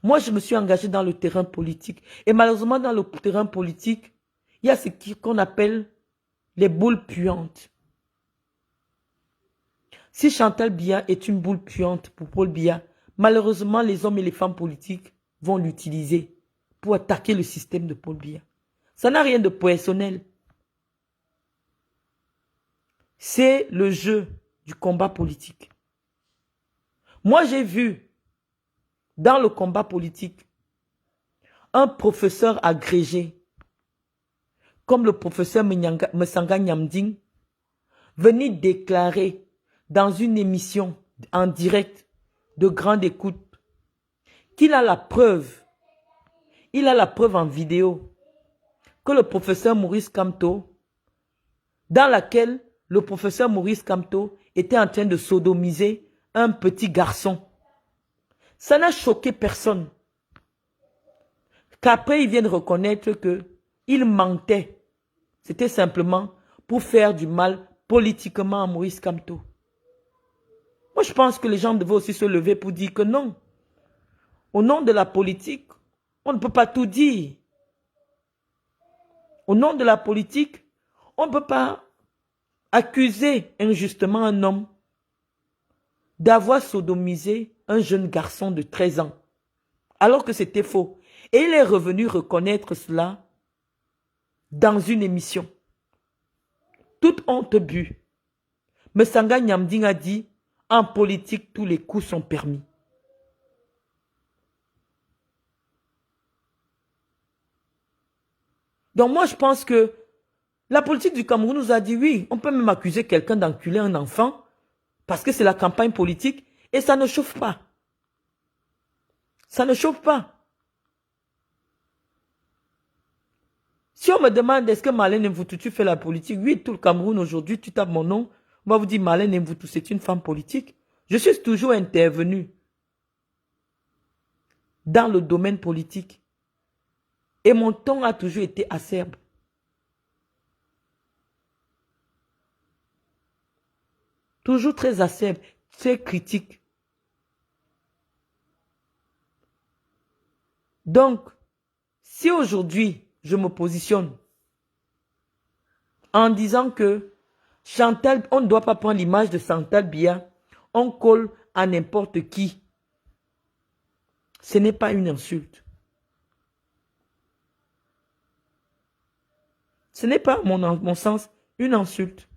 moi, je me suis engagé dans le terrain politique. Et malheureusement, dans le terrain politique, il y a ce qu'on appelle les boules puantes. Si Chantal Biya est une boule puante pour Paul Biya, malheureusement, les hommes et les femmes politiques vont l'utiliser pour attaquer le système de Paul Biya. Ça n'a rien de personnel. C'est le jeu du combat politique. Moi, j'ai vu dans le combat politique un professeur agrégé, comme le professeur Messanga Nyamding, venir déclarer dans une émission en direct de grande écoute qu'il a la preuve, en vidéo, que le professeur Maurice Kamto, dans laquelle le professeur Maurice Kamto était en train de sodomiser un petit garçon. Ça n'a choqué personne. Qu'après, ils viennent reconnaître qu'il mentait. C'était simplement pour faire du mal politiquement à Maurice Kamto. Moi, je pense que les gens devaient aussi se lever pour dire que non. Au nom de la politique, on ne peut pas tout dire. Au nom de la politique, on ne peut pas accuser injustement un homme d'avoir sodomisé un jeune garçon de 13 ans. Alors que c'était faux. Et il est revenu reconnaître cela dans une émission. Toute honte bue. Messanga Nyamding a dit, en politique, tous les coups sont permis. Donc moi, je pense que la politique du Cameroun nous a dit, oui, on peut même accuser quelqu'un d'enculer un enfant parce que c'est la campagne politique et ça ne chauffe pas. Ça ne chauffe pas. Si on me demande, est-ce que Marlène Mvoutou, tu fais la politique? Oui, tout le Cameroun aujourd'hui, tu tapes mon nom. On va vous dire, Marlène Mvoutou, c'est une femme politique. Je suis toujours intervenu dans le domaine politique. Et mon ton a toujours été acerbe. Toujours très acerbe, très critique. Donc, si aujourd'hui, je me positionne en disant que Chantal, on ne doit pas prendre l'image de Chantal Biya, on colle à n'importe qui. Ce n'est pas une insulte. Ce n'est pas, à mon sens, une insulte.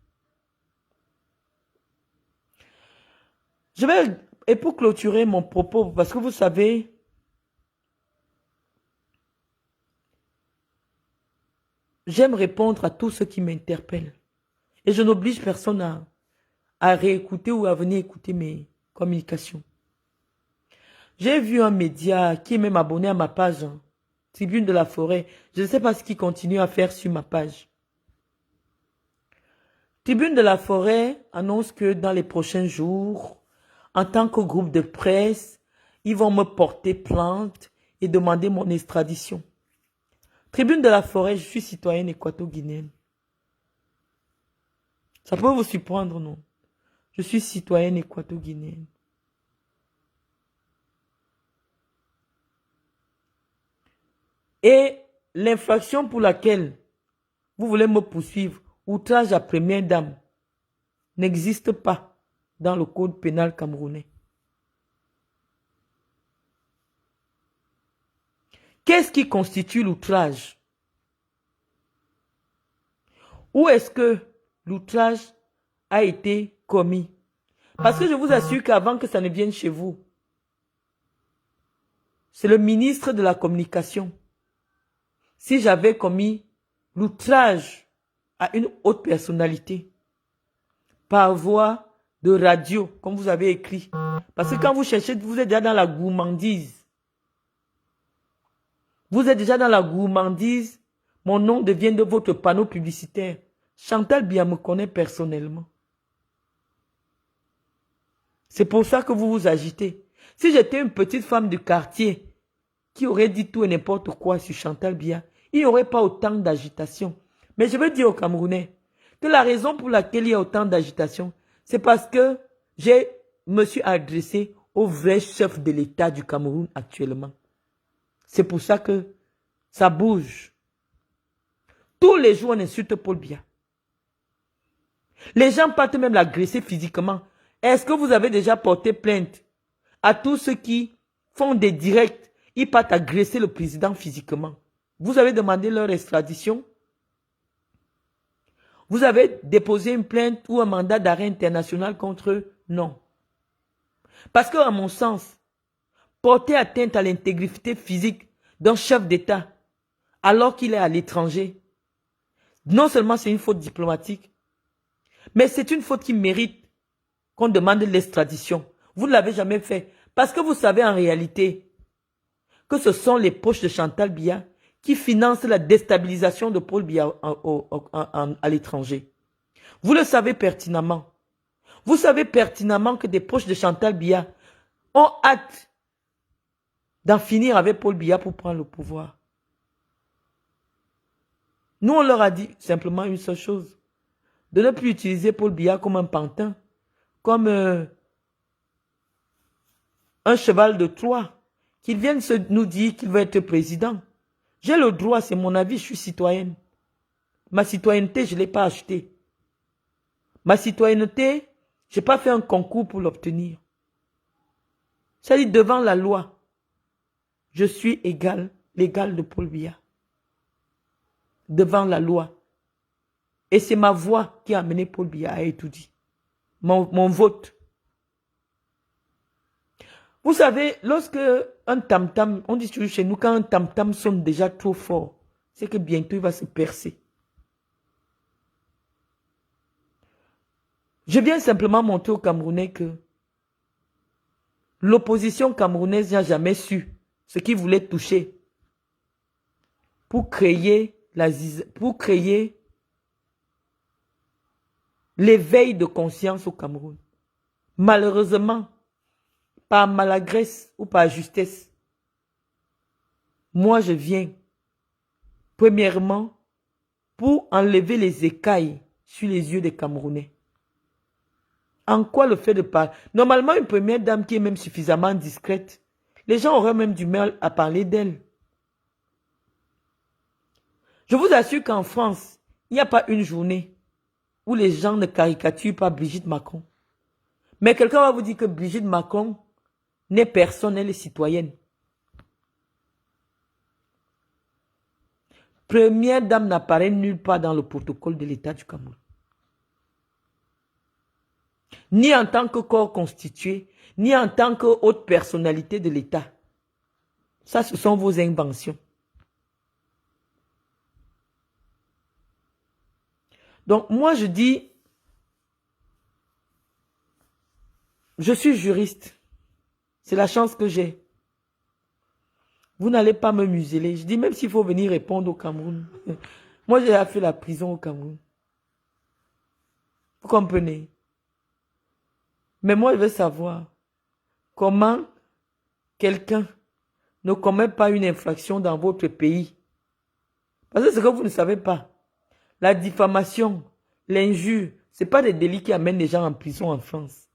Je vais, et pour clôturer mon propos, parce que vous savez, j'aime répondre à tous ceux qui m'interpellent. Et je n'oblige personne à réécouter ou à venir écouter mes communications. J'ai vu un média qui est même abonné à ma page, hein, Tribune de la Forêt. Je ne sais pas ce qu'il continue à faire sur ma page. Tribune de la Forêt annonce que dans les prochains jours, en tant que groupe de presse, ils vont me porter plainte et demander mon extradition. Tribune de la Forêt, je suis citoyenne équato-guinéenne. Ça peut vous surprendre, non? Je suis citoyenne équato-guinéenne. Et l'infraction pour laquelle vous voulez me poursuivre, outrage à première dame, n'existe pas dans le code pénal camerounais. Qu'est-ce qui constitue l'outrage? Où est-ce que l'outrage a été commis? Parce que je vous assure qu'avant que ça ne vienne chez vous, c'est le ministre de la Communication. Si j'avais commis l'outrage à une haute personnalité par voie de radio, comme vous avez écrit. Parce que quand vous cherchez, vous êtes déjà dans la gourmandise. Vous êtes déjà dans la gourmandise. Mon nom devient de votre panneau publicitaire. Chantal Biya me connaît personnellement. C'est pour ça que vous vous agitez. Si j'étais une petite femme du quartier qui aurait dit tout et n'importe quoi sur Chantal Biya, il n'y aurait pas autant d'agitation. Mais je veux dire aux Camerounais que la raison pour laquelle il y a autant d'agitation, c'est parce que je me suis adressé au vrai chef de l'État du Cameroun actuellement. C'est pour ça que ça bouge. Tous les jours, on insulte Paul Biya. Les gens partent même l'agresser physiquement. Est-ce que vous avez déjà porté plainte à tous ceux qui font des directs? Ils partent agresser le président physiquement. Vous avez demandé leur extradition? Vous avez déposé une plainte ou un mandat d'arrêt international contre eux? Non. Parce que, à mon sens, porter atteinte à l'intégrité physique d'un chef d'État alors qu'il est à l'étranger, non seulement c'est une faute diplomatique, mais c'est une faute qui mérite qu'on demande l'extradition. Vous ne l'avez jamais fait. Parce que vous savez en réalité que ce sont les poches de Chantal Biya qui financent la déstabilisation de Paul Biya à l'étranger. Vous le savez pertinemment. Vous savez pertinemment que des poches de Chantal Biya ont hâte d'en finir avec Paul Biya pour prendre le pouvoir. Nous, on leur a dit simplement une seule chose. De ne plus utiliser Paul Biya comme un pantin, comme un cheval de Troie, qu'il vienne nous dire qu'il veut être président. J'ai le droit, c'est mon avis, je suis citoyenne. Ma citoyenneté, je ne l'ai pas achetée. Ma citoyenneté, je n'ai pas fait un concours pour l'obtenir. C'est-à-dire, devant la loi, je suis l'égal de Paul Biya. Devant la loi. Et c'est ma voix qui a amené Paul Biya à étudier. Mon vote. Vous savez, lorsque un tam-tam, on dit toujours chez nous, quand un tam-tam sonne déjà trop fort, c'est que bientôt il va se percer. Je viens simplement montrer aux Camerounais que l'opposition camerounaise n'a jamais su ce qu'il voulait toucher pour créer l'éveil de conscience au Cameroun. Malheureusement, par maladresse ou par justesse, moi je viens, premièrement, pour enlever les écailles sur les yeux des Camerounais. En quoi le fait de parler? Normalement, une première dame qui est même suffisamment discrète, les gens auraient même du mal à parler d'elle. Je vous assure qu'en France, il n'y a pas une journée où les gens ne caricaturent pas Brigitte Macron. Mais quelqu'un va vous dire que Brigitte Macron n'est personne, elle est citoyenne. Première dame n'apparaît nulle part dans le protocole de l'État du Cameroun. Ni en tant que corps constitué, ni en tant que haute personnalité de l'État. Ça, ce sont vos inventions. Donc, moi, je dis, je suis juriste. C'est la chance que j'ai. Vous n'allez pas me museler. Je dis, même s'il faut venir répondre au Cameroun. Moi, j'ai fait la prison au Cameroun. Vous comprenez? Mais moi, je veux savoir comment quelqu'un ne commet pas une infraction dans votre pays. Parce que ce que vous ne savez pas, la diffamation, l'injure, ce n'est pas des délits qui amènent les gens en prison en France.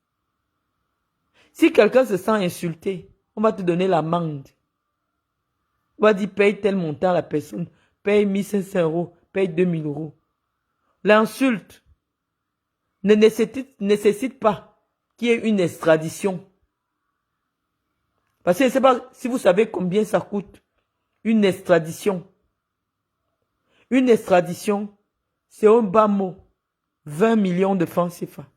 Si quelqu'un se sent insulté, on va te donner l'amende. On va dire paye tel montant à la personne, paye 1500 €, paye 2000 €. L'insulte ne nécessite pas qu'il y ait une extradition. Parce que je ne sais pas si vous savez combien ça coûte une extradition. Une extradition, c'est un bas mot. 20 millions de francs CFA.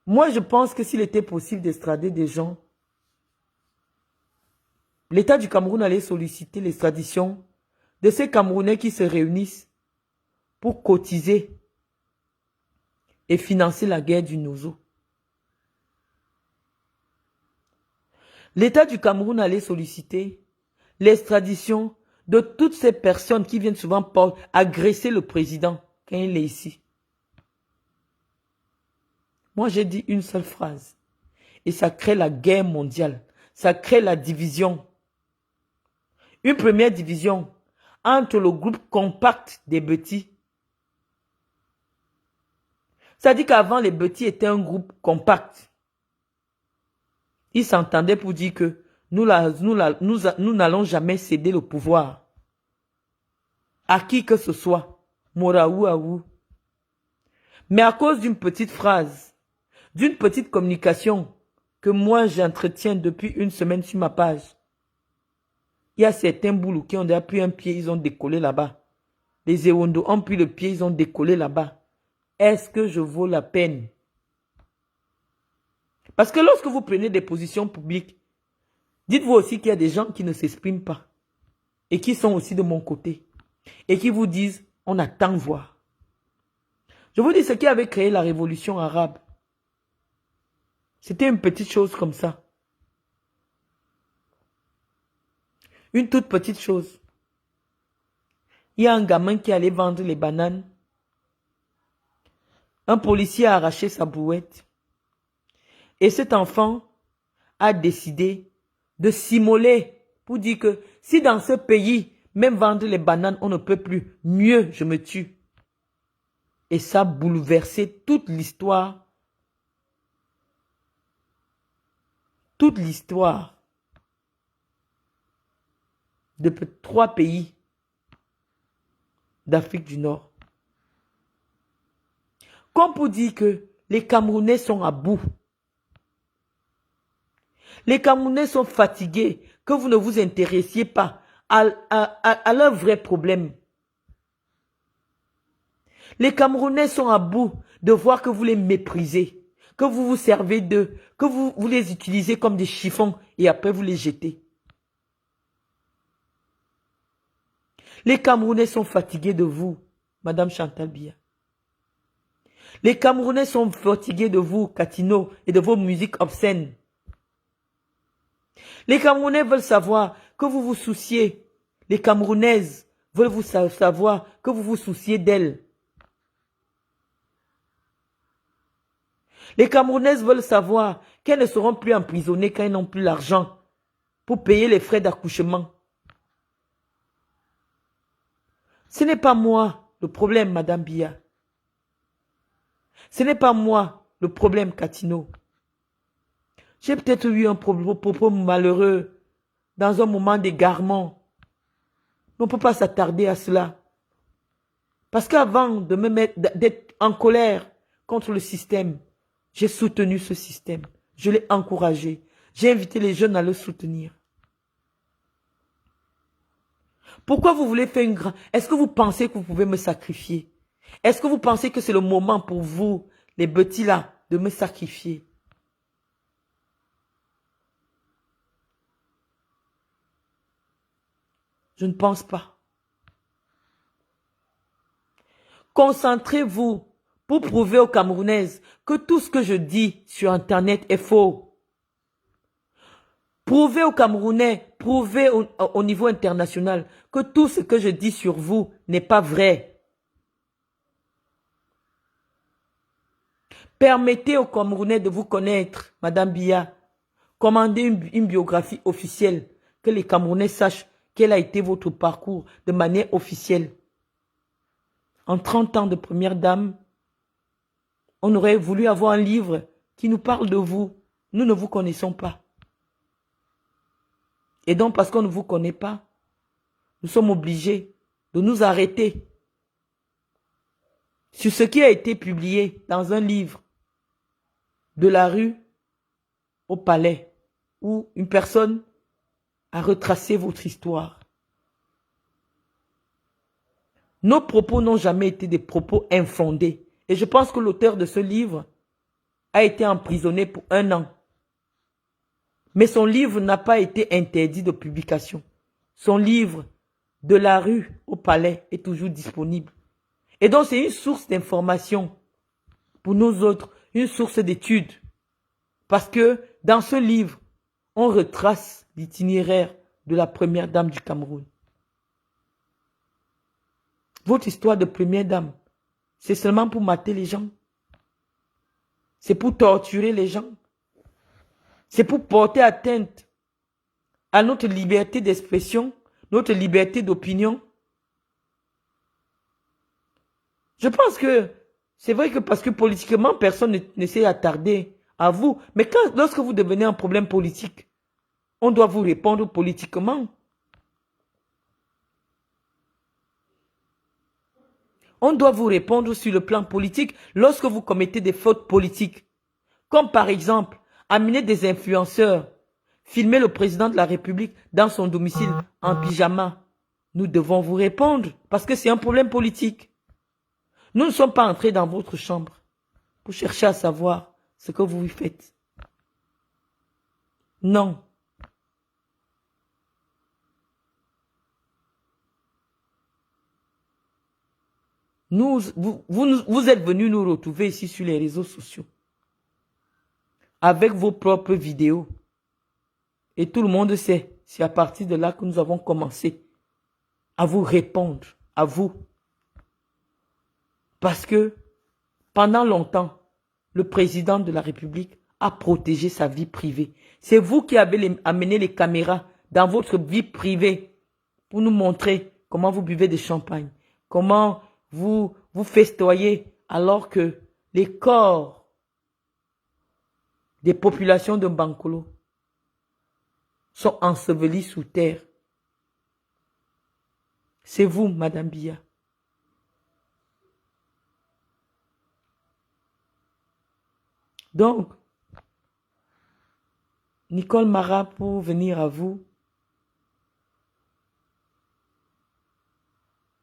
Moi, je pense que s'il était possible d'extrader des gens, l'État du Cameroun allait solliciter l'extradition de ces Camerounais qui se réunissent pour cotiser et financer la guerre du Nozo. L'État du Cameroun allait solliciter l'extradition de toutes ces personnes qui viennent souvent agresser le président quand il est ici. Moi, j'ai dit une seule phrase. Et ça crée la guerre mondiale. Ça crée la division. Une première division entre le groupe compact des Betty. Ça dit qu'avant, les Betty étaient un groupe compact. Ils s'entendaient pour dire que nous n'allons jamais céder le pouvoir à qui que ce soit, Moraouaou. Mais à cause d'une petite phrase, d'une petite communication que moi j'entretiens depuis une semaine sur ma page, il y a certains boulous qui ont déjà pris un pied, ils ont décollé là-bas. Les Ewondo ont pris le pied, ils ont décollé là-bas. Est-ce que je vaux la peine? Parce que lorsque vous prenez des positions publiques, dites-vous aussi qu'il y a des gens qui ne s'expriment pas et qui sont aussi de mon côté et qui vous disent, on attend voir. Je vous dis ce qui avait créé la révolution arabe. C'était une petite chose comme ça. Une toute petite chose. Il y a un gamin qui allait vendre les bananes. Un policier a arraché sa brouette. Et cet enfant a décidé de s'immoler pour dire que si dans ce pays, même vendre les bananes, on ne peut plus, mieux je me tue. Et ça a bouleversé toute l'histoire. Toute l'histoire de 3 pays d'Afrique du Nord. Comme pour dire que les Camerounais sont à bout. Les Camerounais sont fatigués que vous ne vous intéressiez pas à leurs vrais problèmes. Les Camerounais sont à bout de voir que vous les méprisez, que vous vous servez d'eux, que vous les utilisez comme des chiffons et après vous les jetez. Les Camerounais sont fatigués de vous, Madame Chantal Biya. Les Camerounais sont fatigués de vous, Katino, et de vos musiques obscènes. Les Camerounais veulent savoir que vous vous souciez. Les Camerounaises veulent vous savoir que vous vous souciez d'elles. Les Camerounaises veulent savoir qu'elles ne seront plus emprisonnées quand elles n'ont plus l'argent pour payer les frais d'accouchement. Ce n'est pas moi le problème, Madame Biya. Ce n'est pas moi le problème, Katino. J'ai peut-être eu un propos malheureux dans un moment d'égarement. On ne peut pas s'attarder à cela. Parce qu'avant de me mettre, d'être en colère contre le système, j'ai soutenu ce système. Je l'ai encouragé. J'ai invité les jeunes à le soutenir. Pourquoi vous voulez faire une grande... Est-ce que vous pensez que vous pouvez me sacrifier? Est-ce que vous pensez que c'est le moment pour vous, les petits là, de me sacrifier? Je ne pense pas. Concentrez-vous pour prouver aux Camerounaises que tout ce que je dis sur Internet est faux. Prouvez aux Camerounais, prouvez au niveau international que tout ce que je dis sur vous n'est pas vrai. Permettez aux Camerounais de vous connaître, Madame Biya. Commandez une biographie officielle, que les Camerounais sachent quel a été votre parcours de manière officielle. En 30 ans de première dame, on aurait voulu avoir un livre qui nous parle de vous. Nous ne vous connaissons pas. Et donc, parce qu'on ne vous connaît pas, nous sommes obligés de nous arrêter sur ce qui a été publié dans un livre de la rue au palais, où une personne a retracé votre histoire. Nos propos n'ont jamais été des propos infondés. Et je pense que l'auteur de ce livre a été emprisonné pour 1 an. Mais son livre n'a pas été interdit de publication. Son livre, de la rue au palais, est toujours disponible. Et donc, c'est une source d'information pour nous autres, une source d'études. Parce que dans ce livre, on retrace l'itinéraire de la première dame du Cameroun. Votre histoire de première dame, c'est seulement pour mater les gens. C'est pour torturer les gens. C'est pour porter atteinte à notre liberté d'expression, notre liberté d'opinion. Je pense que c'est vrai que parce que politiquement, personne ne s'est attardé à vous. Mais lorsque vous devenez un problème politique, on doit vous répondre politiquement. On doit vous répondre sur le plan politique lorsque vous commettez des fautes politiques. Comme par exemple, amener des influenceurs, filmer le président de la République dans son domicile en pyjama. Nous devons vous répondre parce que c'est un problème politique. Nous ne sommes pas entrés dans votre chambre pour chercher à savoir ce que vous y faites. Non. Vous êtes venus nous retrouver ici sur les réseaux sociaux. Avec vos propres vidéos. Et tout le monde sait, c'est à partir de là que nous avons commencé à vous répondre, à vous. Parce que pendant longtemps, le président de la République a protégé sa vie privée. C'est vous qui avez amené les caméras dans votre vie privée pour nous montrer comment vous buvez des champagnes, comment vous festoyez alors que les corps des populations de Bankolo sont ensevelis sous terre. C'est vous, Madame Biya. Donc, Nicole Mara, pour venir à vous,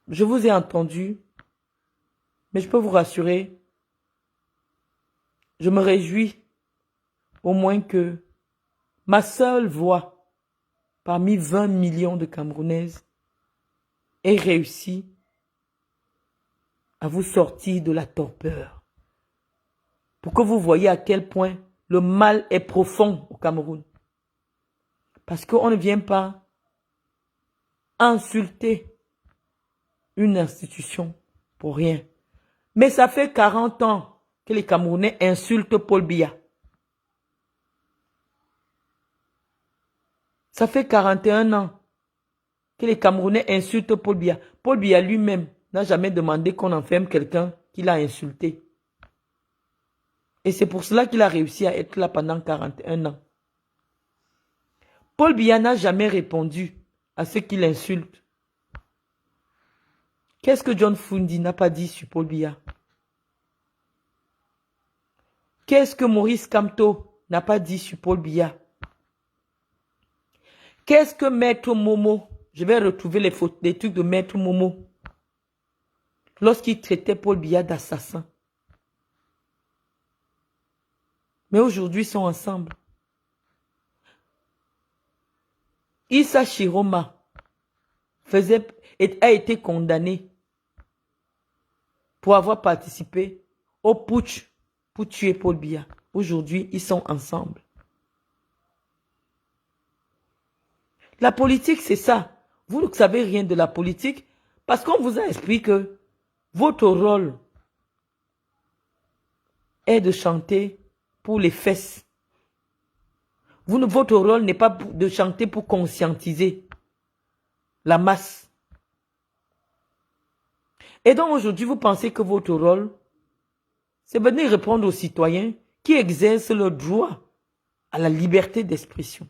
je vous ai entendu, mais je peux vous rassurer, je me réjouis au moins que ma seule voix parmi 20 millions de Camerounaises ait réussi à vous sortir de la torpeur. Pour que vous voyez à quel point le mal est profond au Cameroun. Parce qu'on ne vient pas insulter une institution pour rien. Mais ça fait 40 ans que les Camerounais insultent Paul Biya. Ça fait 41 ans que les Camerounais insultent Paul Biya. Paul Biya lui-même n'a jamais demandé qu'on enferme quelqu'un qu'il a insulté. Et c'est pour cela qu'il a réussi à être là pendant 41 ans. Paul Biya n'a jamais répondu à ceux qui l'insultent. Qu'est-ce que John Fundi n'a pas dit sur Paul Biya? Qu'est-ce que Maurice Kamto n'a pas dit sur Paul Biya? Qu'est-ce que Maître Momo, je vais retrouver les trucs de Maître Momo, lorsqu'il traitait Paul Biya d'assassin. Mais aujourd'hui, ils sont ensemble. Issa Chiroma a été condamné pour avoir participé au putsch pour tuer Paul Biya. Aujourd'hui, ils sont ensemble. La politique, c'est ça. Vous ne savez rien de la politique parce qu'on vous a expliqué que votre rôle est de chanter pour les fesses. Votre rôle n'est pas de chanter pour conscientiser la masse. Et donc aujourd'hui, vous pensez que votre rôle, c'est venir répondre aux citoyens qui exercent leur droit à la liberté d'expression.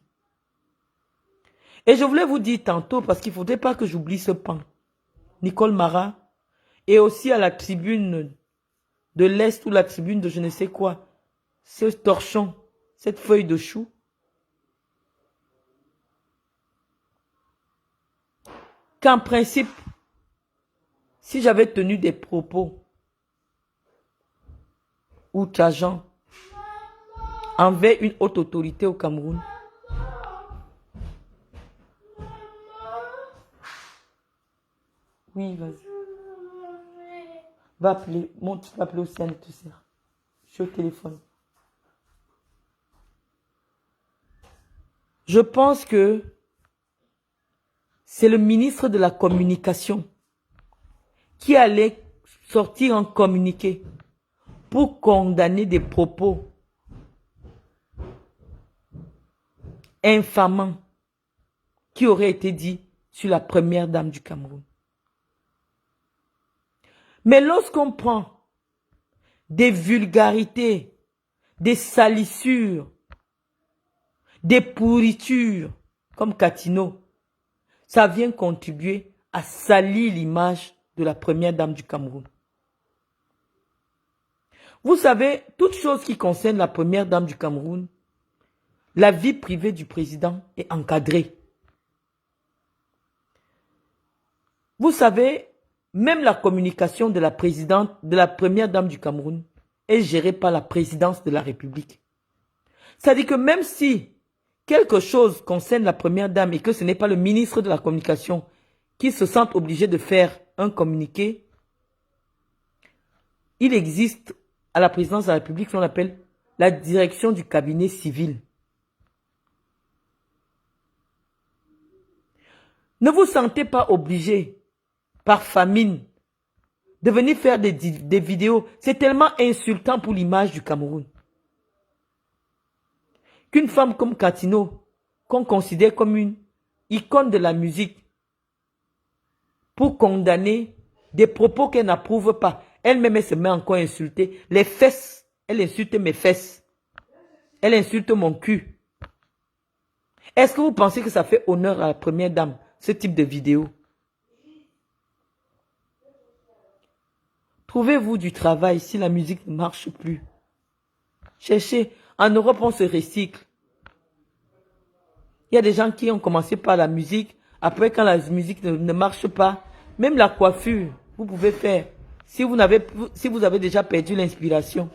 Et je voulais vous dire tantôt, parce qu'il ne faudrait pas que j'oublie ce pan, Nicole Mara, et aussi à la tribune de l'Est ou la tribune de je ne sais quoi, ce torchon, cette feuille de chou, qu'en principe, si j'avais tenu des propos outrageants envers une haute autorité au Cameroun, oui, vas-y. Va appeler, monte, tu vas appeler Océane, tout ça. Je suis au téléphone. Je pense que c'est le ministre de la Communication qui allait sortir un communiqué pour condamner des propos infamants qui auraient été dits sur la première dame du Cameroun. Mais lorsqu'on prend des vulgarités, des salissures, des pourritures, comme Katino, ça vient contribuer à salir l'image de la première dame du Cameroun. Vous savez, toute chose qui concerne la première dame du Cameroun, la vie privée du président est encadrée. Vous savez, même la communication de la présidente, de la première dame du Cameroun, est gérée par la présidence de la République. C'est-à-dire que même si quelque chose concerne la première dame et que ce n'est pas le ministre de la Communication qui se sent obligé de faire un communiqué, il existe à la présidence de la République ce qu'on appelle la direction du cabinet civil. Ne vous sentez pas obligé, par famine, de venir faire des vidéos. C'est tellement insultant pour l'image du Cameroun. Qu'une femme comme Katino, qu'on considère comme une icône de la musique, pour condamner des propos qu'elle n'approuve pas. Elle-même, elle se met encore à insulter. Les fesses, elle insulte mes fesses. Elle insulte mon cul. Est-ce que vous pensez que ça fait honneur à la première dame, ce type de vidéo? Trouvez-vous du travail si la musique ne marche plus. Cherchez. En Europe, on se recycle. Il y a des gens qui ont commencé par la musique. Après, quand la musique ne marche pas, même la coiffure, vous pouvez faire. Si vous avez déjà perdu l'inspiration,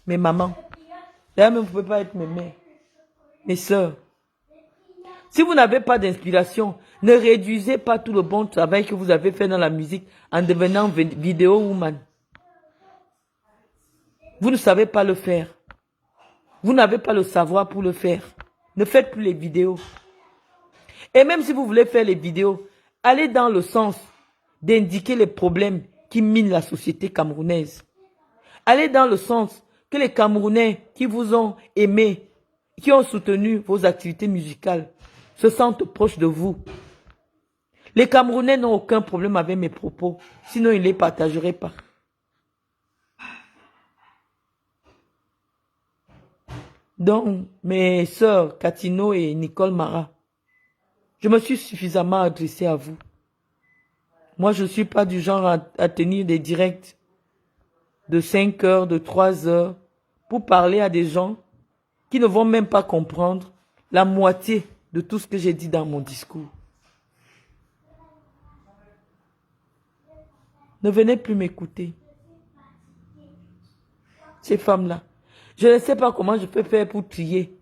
mes mamans, d'ailleurs même vous ne pouvez pas être mes mères, mes soeurs. Si vous n'avez pas d'inspiration, ne réduisez pas tout le bon travail que vous avez fait dans la musique en devenant vidéo woman. Vous ne savez pas le faire. Vous n'avez pas le savoir pour le faire. Ne faites plus les vidéos. Et même si vous voulez faire les vidéos, allez dans le sens d'indiquer les problèmes qui minent la société camerounaise. Allez dans le sens que les Camerounais qui vous ont aimé, qui ont soutenu vos activités musicales, se sentent proches de vous. Les Camerounais n'ont aucun problème avec mes propos, sinon ils ne les partageraient pas. Donc, mes sœurs Katino et Nicole Mara, je me suis suffisamment adressée à vous. Moi, je ne suis pas du genre à tenir des directs de 5 heures, de 3 heures, pour parler à des gens qui ne vont même pas comprendre la moitié de tout ce que j'ai dit dans mon discours. Ne venez plus m'écouter. Ces femmes-là. Je ne sais pas comment je peux faire pour trier.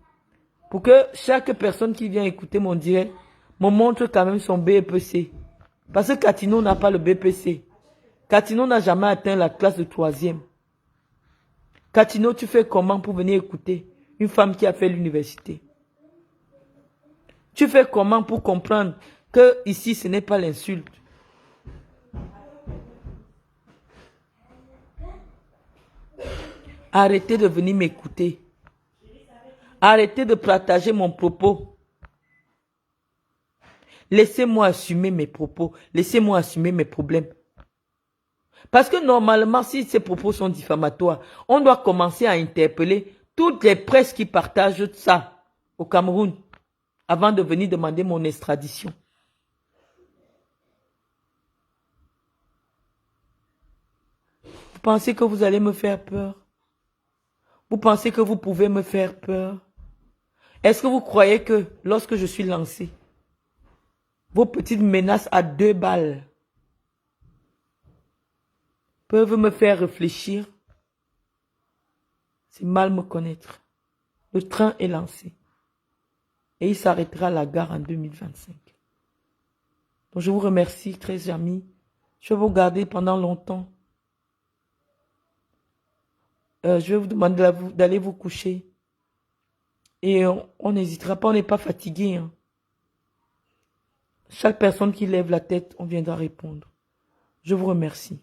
Pour que chaque personne qui vient écouter mon direct me montre quand même son BPC. Parce que Katino n'a pas le BPC. Katino n'a jamais atteint la classe de 3e. Katino, tu fais comment pour venir écouter une femme qui a fait l'université? Tu fais comment pour comprendre que ici ce n'est pas l'insulte? Arrêtez de venir m'écouter. Arrêtez de partager mon propos. Laissez-moi assumer mes propos. Laissez-moi assumer mes problèmes. Parce que normalement, si ces propos sont diffamatoires, on doit commencer à interpeller toutes les presses qui partagent ça au Cameroun avant de venir demander mon extradition. Vous pensez que vous allez me faire peur? Vous pensez que vous pouvez me faire peur? Est-ce que vous croyez que lorsque je suis lancé, vos petites menaces à 2 balles peuvent me faire réfléchir? C'est mal me connaître. Le train est lancé. Et il s'arrêtera à la gare en 2025. Donc je vous remercie, très amis. Je vais vous garder pendant longtemps. Je vais vous demander d'aller vous coucher. Et on n'hésitera pas, on n'est pas fatigué. Hein. Chaque personne qui lève la tête, on viendra répondre. Je vous remercie.